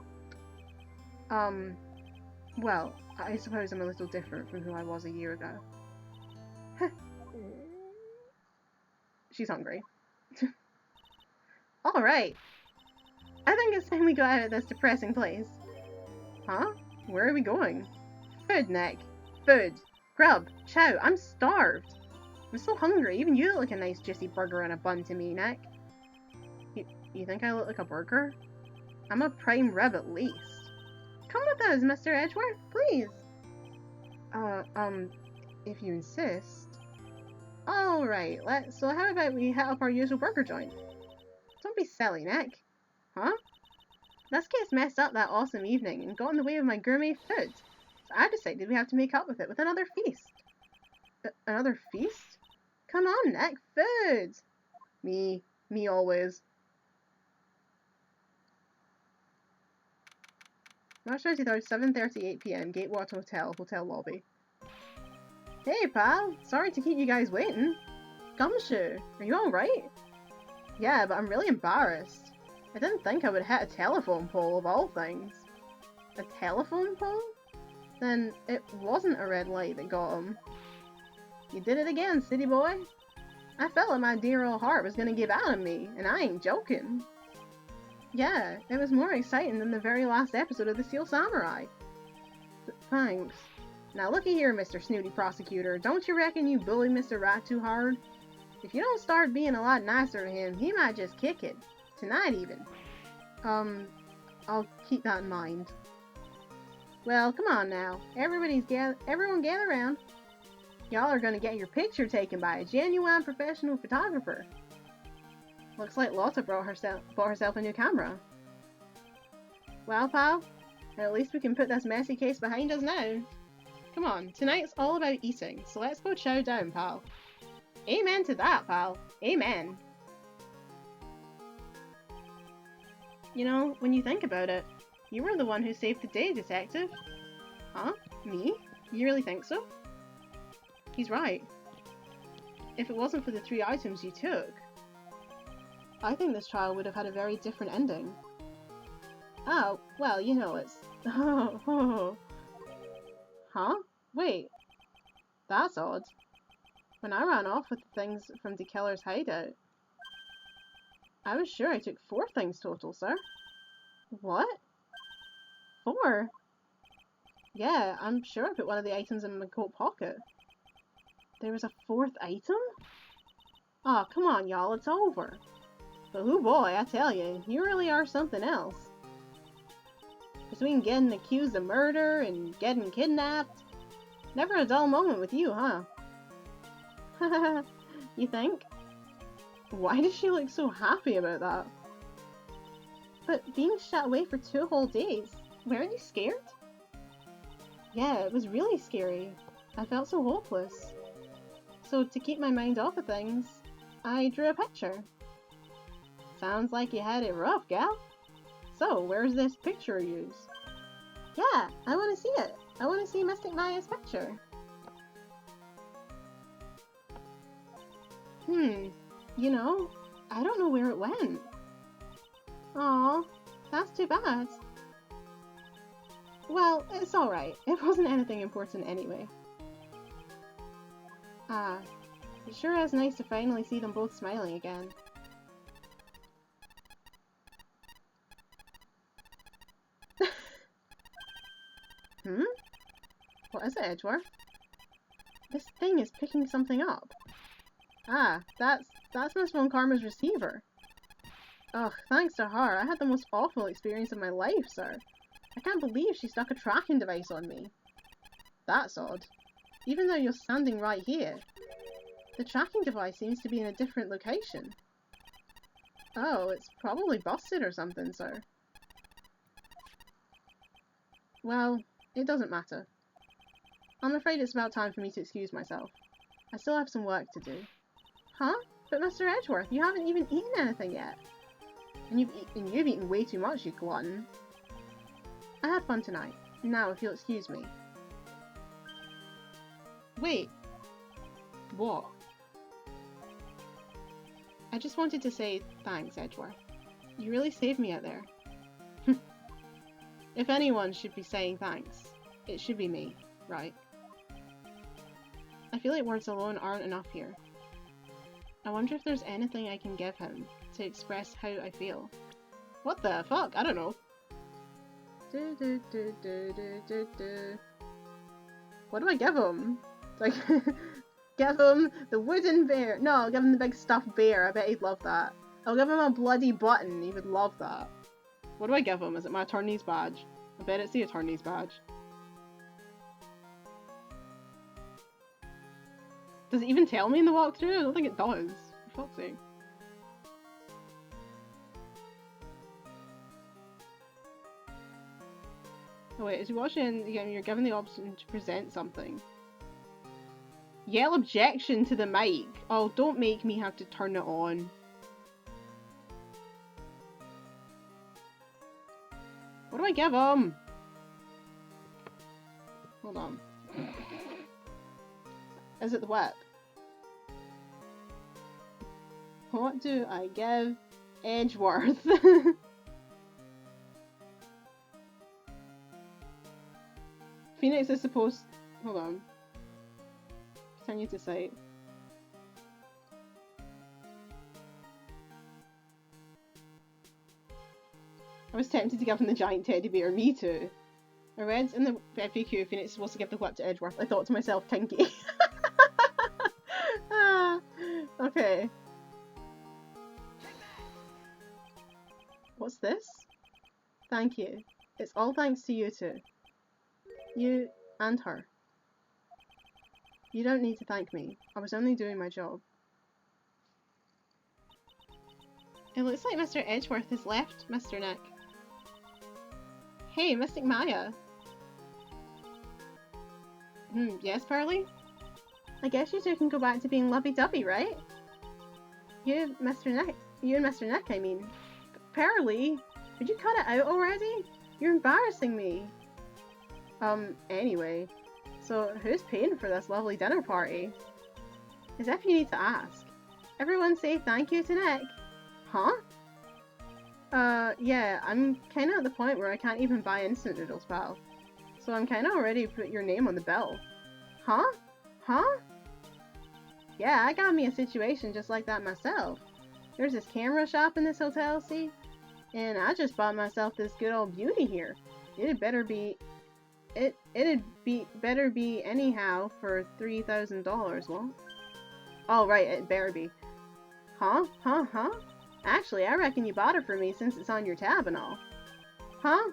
Well, I suppose I'm a little different from who I was a year ago. She's hungry. Alright. I think it's time we got out of this depressing place. Huh? Where are we going? Food, Nick. Food. Grub. Chow. I'm starved. I'm so hungry. Even you look like a nice juicy burger and a bun to me, Nick. You think I look like a burger? I'm a prime rib at least. Come with us, Mr. Edgeworth, please. If you insist. Alright, so how about we hit up our usual burger joint? Don't be silly, Nick. Huh? This kid's messed up that awesome evening and got in the way of my gourmet food. So I decided we have to make up with it with another feast. Another feast? Come on, Nick, food! Me always. March 23rd, 7:38 PM, Gatewatch Hotel lobby. Hey, pal. Sorry to keep you guys waiting. Gumshoe, are you alright? Yeah, but I'm really embarrassed. I didn't think I would hit a telephone pole of all things. A telephone pole? Then it wasn't a red light that got him. You did it again, city boy. I felt like my dear old heart was gonna give out on me, and I ain't joking. Yeah, it was more exciting than the very last episode of The Steel Samurai. Thanks. Now looky here, Mr. Snooty Prosecutor. Don't you reckon you bullied Mr. Rat too hard? If you don't start being a lot nicer to him, he might just kick it. Tonight even. I'll keep that in mind. Well, come on now. Everyone gather around. Y'all are gonna get your picture taken by a genuine professional photographer. Looks like Lotta bought herself a new camera. Well, pal, at least we can put this messy case behind us now. Come on, tonight's all about eating, so let's go chow down, pal. Amen to that, pal. Amen. You know, when you think about it, you were the one who saved the day, Detective. Huh? Me? You really think so? He's right. If it wasn't for the 3 items you took, I think this trial would have had a very different ending. Oh, well, you know it's... Huh? Wait. That's odd. When I ran off with the things from the killer's hideout, I was sure I took 4 things total, sir. What? 4? Yeah, I'm sure I put one of the items in my coat pocket. There was a 4th item? Aw, oh, come on, y'all, it's over. But oh boy, I tell you, you really are something else. Between getting accused of murder and getting kidnapped, never a dull moment with you, huh? You think? Why does she look so happy about that? But being shut away for 2 whole days, weren't you scared? Yeah, it was really scary. I felt so hopeless. So to keep my mind off of things, I drew a picture. Sounds like you had it rough, gal. So, where's this picture of yours? Yeah, I want to see it. I want to see Mystic Maya's picture. You know, I don't know where it went. Aw, that's too bad. Well, it's alright. It wasn't anything important anyway. Ah, it sure is nice to finally see them both smiling again. What is it, Edgeworth? This thing is picking something up. Ah, that's Miss Von Karma's receiver. Ugh, thanks to her, I had the most awful experience of my life, sir. I can't believe she stuck a tracking device on me. That's odd. Even though you're standing right here, the tracking device seems to be in a different location. Oh, it's probably busted or something, sir. Well, it doesn't matter. I'm afraid it's about time for me to excuse myself. I still have some work to do. Huh? But Mr. Edgeworth, you haven't even eaten anything yet. And you've eaten way too much, you glutton. I had fun tonight. Now, if you'll excuse me. Wait. What? I just wanted to say thanks, Edgeworth. You really saved me out there. If anyone should be saying thanks, it should be me, right? I feel like words alone aren't enough here. I wonder if there's anything I can give him to express how I feel. What the fuck? I don't know. What do I give him? Like, give him the wooden bear. No, I'll give him the big stuffed bear. I bet he'd love that. I'll give him a bloody button. He would love that. What do I give him? Is it my attorney's badge? I bet it's the attorney's badge. Does it even tell me in the walkthrough? I don't think it does. For fuck's sake. Oh wait, as you watch it, you're given the option to present something. Yell objection to the mic. Oh, don't make me have to turn it on. What do I give him? Hold on. Is it the whip? What do I give Edgeworth? Phoenix is supposed... Hold on. Continue to cite. I was tempted to give him the giant teddy bear, me too. I read in the FAQ Phoenix is supposed to give the whip to Edgeworth. I thought to myself, kinky. Okay. What's this? Thank you. It's all thanks to you two. You and her. You don't need to thank me. I was only doing my job. It looks like Mr. Edgeworth has left, Mr. Nick. Hey, Mystic Maya. Yes, Pearly? I guess you two can go back to being lovey-dovey, right? You and Mr. Nick, I mean. Pearly, would you cut it out already? You're embarrassing me. Anyway. So, who's paying for this lovely dinner party? As if you need to ask. Everyone say thank you to Nick. Huh? Yeah, I'm kinda at the point where I can't even buy instant noodles, pal. So I'm kinda already put your name on the bill. Huh? Huh? Yeah, I got me a situation just like that myself. There's this camera shop in this hotel, see? And I just bought myself this good old beauty here. It'd better be anyhow for $3,000, won't? Oh right, it better be. Huh? Actually, I reckon you bought it for me since it's on your tab and all. Huh?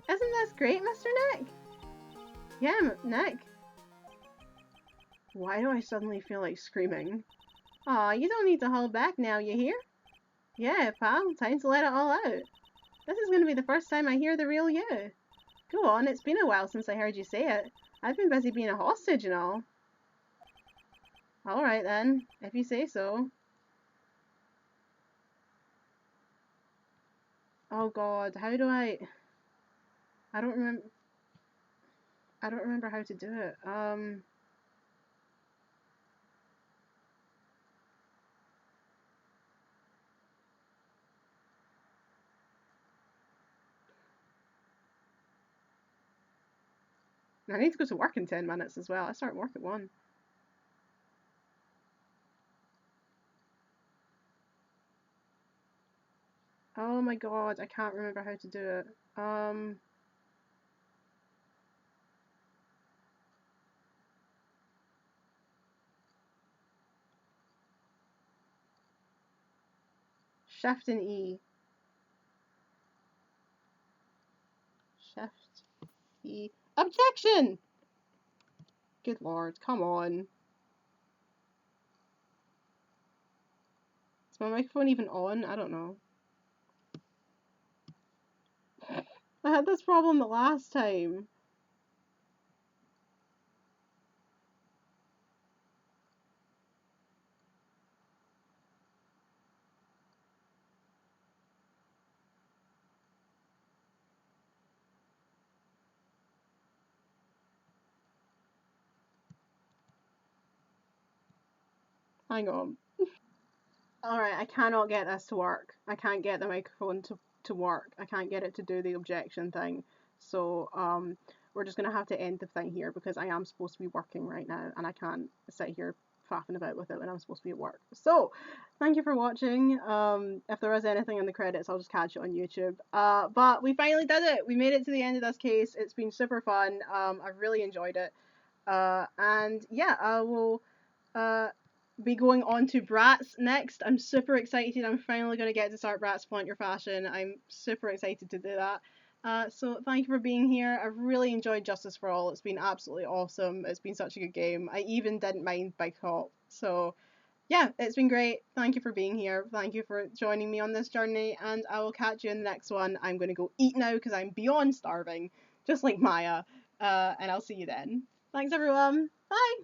Isn't this great, Mr. Nick? Yeah, Nick. Why do I suddenly feel like screaming? Aw, you don't need to hold back now, you hear? Yeah, pal, time to let it all out. This is gonna be the first time I hear the real you. Go on, it's been a while since I heard you say it. I've been busy being a hostage and all. Alright then, if you say so. Oh god, how do I don't remember how to do it. I need to go to work in 10 minutes as well. I start work at 1. Oh my god, I can't remember how to do it. Shift and E. Shift, E. Objection! Good lord, come on. Is my microphone even on? I don't know. I had this problem the last time. Hang on. Alright, I cannot get this to work. I can't get the microphone to work. I can't get it to do the objection thing. So, we're just gonna have to end the thing here because I am supposed to be working right now and I can't sit here faffing about with it when I'm supposed to be at work. So, thank you for watching. If there is anything in the credits, I'll just catch it on YouTube. But we finally did it! We made it to the end of this case. It's been super fun. I've really enjoyed it. And yeah, I will be going on to Bratz next. I'm super excited. I'm finally going to get to start Bratz Flaunt Your Fashion. I'm super excited to do that. So thank you for being here. I've really enjoyed Justice for All. It's been absolutely awesome. It's been such a good game. I even didn't mind by cop. So yeah, it's been great. Thank you for being here. Thank you for joining me on this journey, and I will catch you in the next one. I'm going to go eat now because I'm beyond starving, just like Maya. And I'll see you then. Thanks everyone. Bye!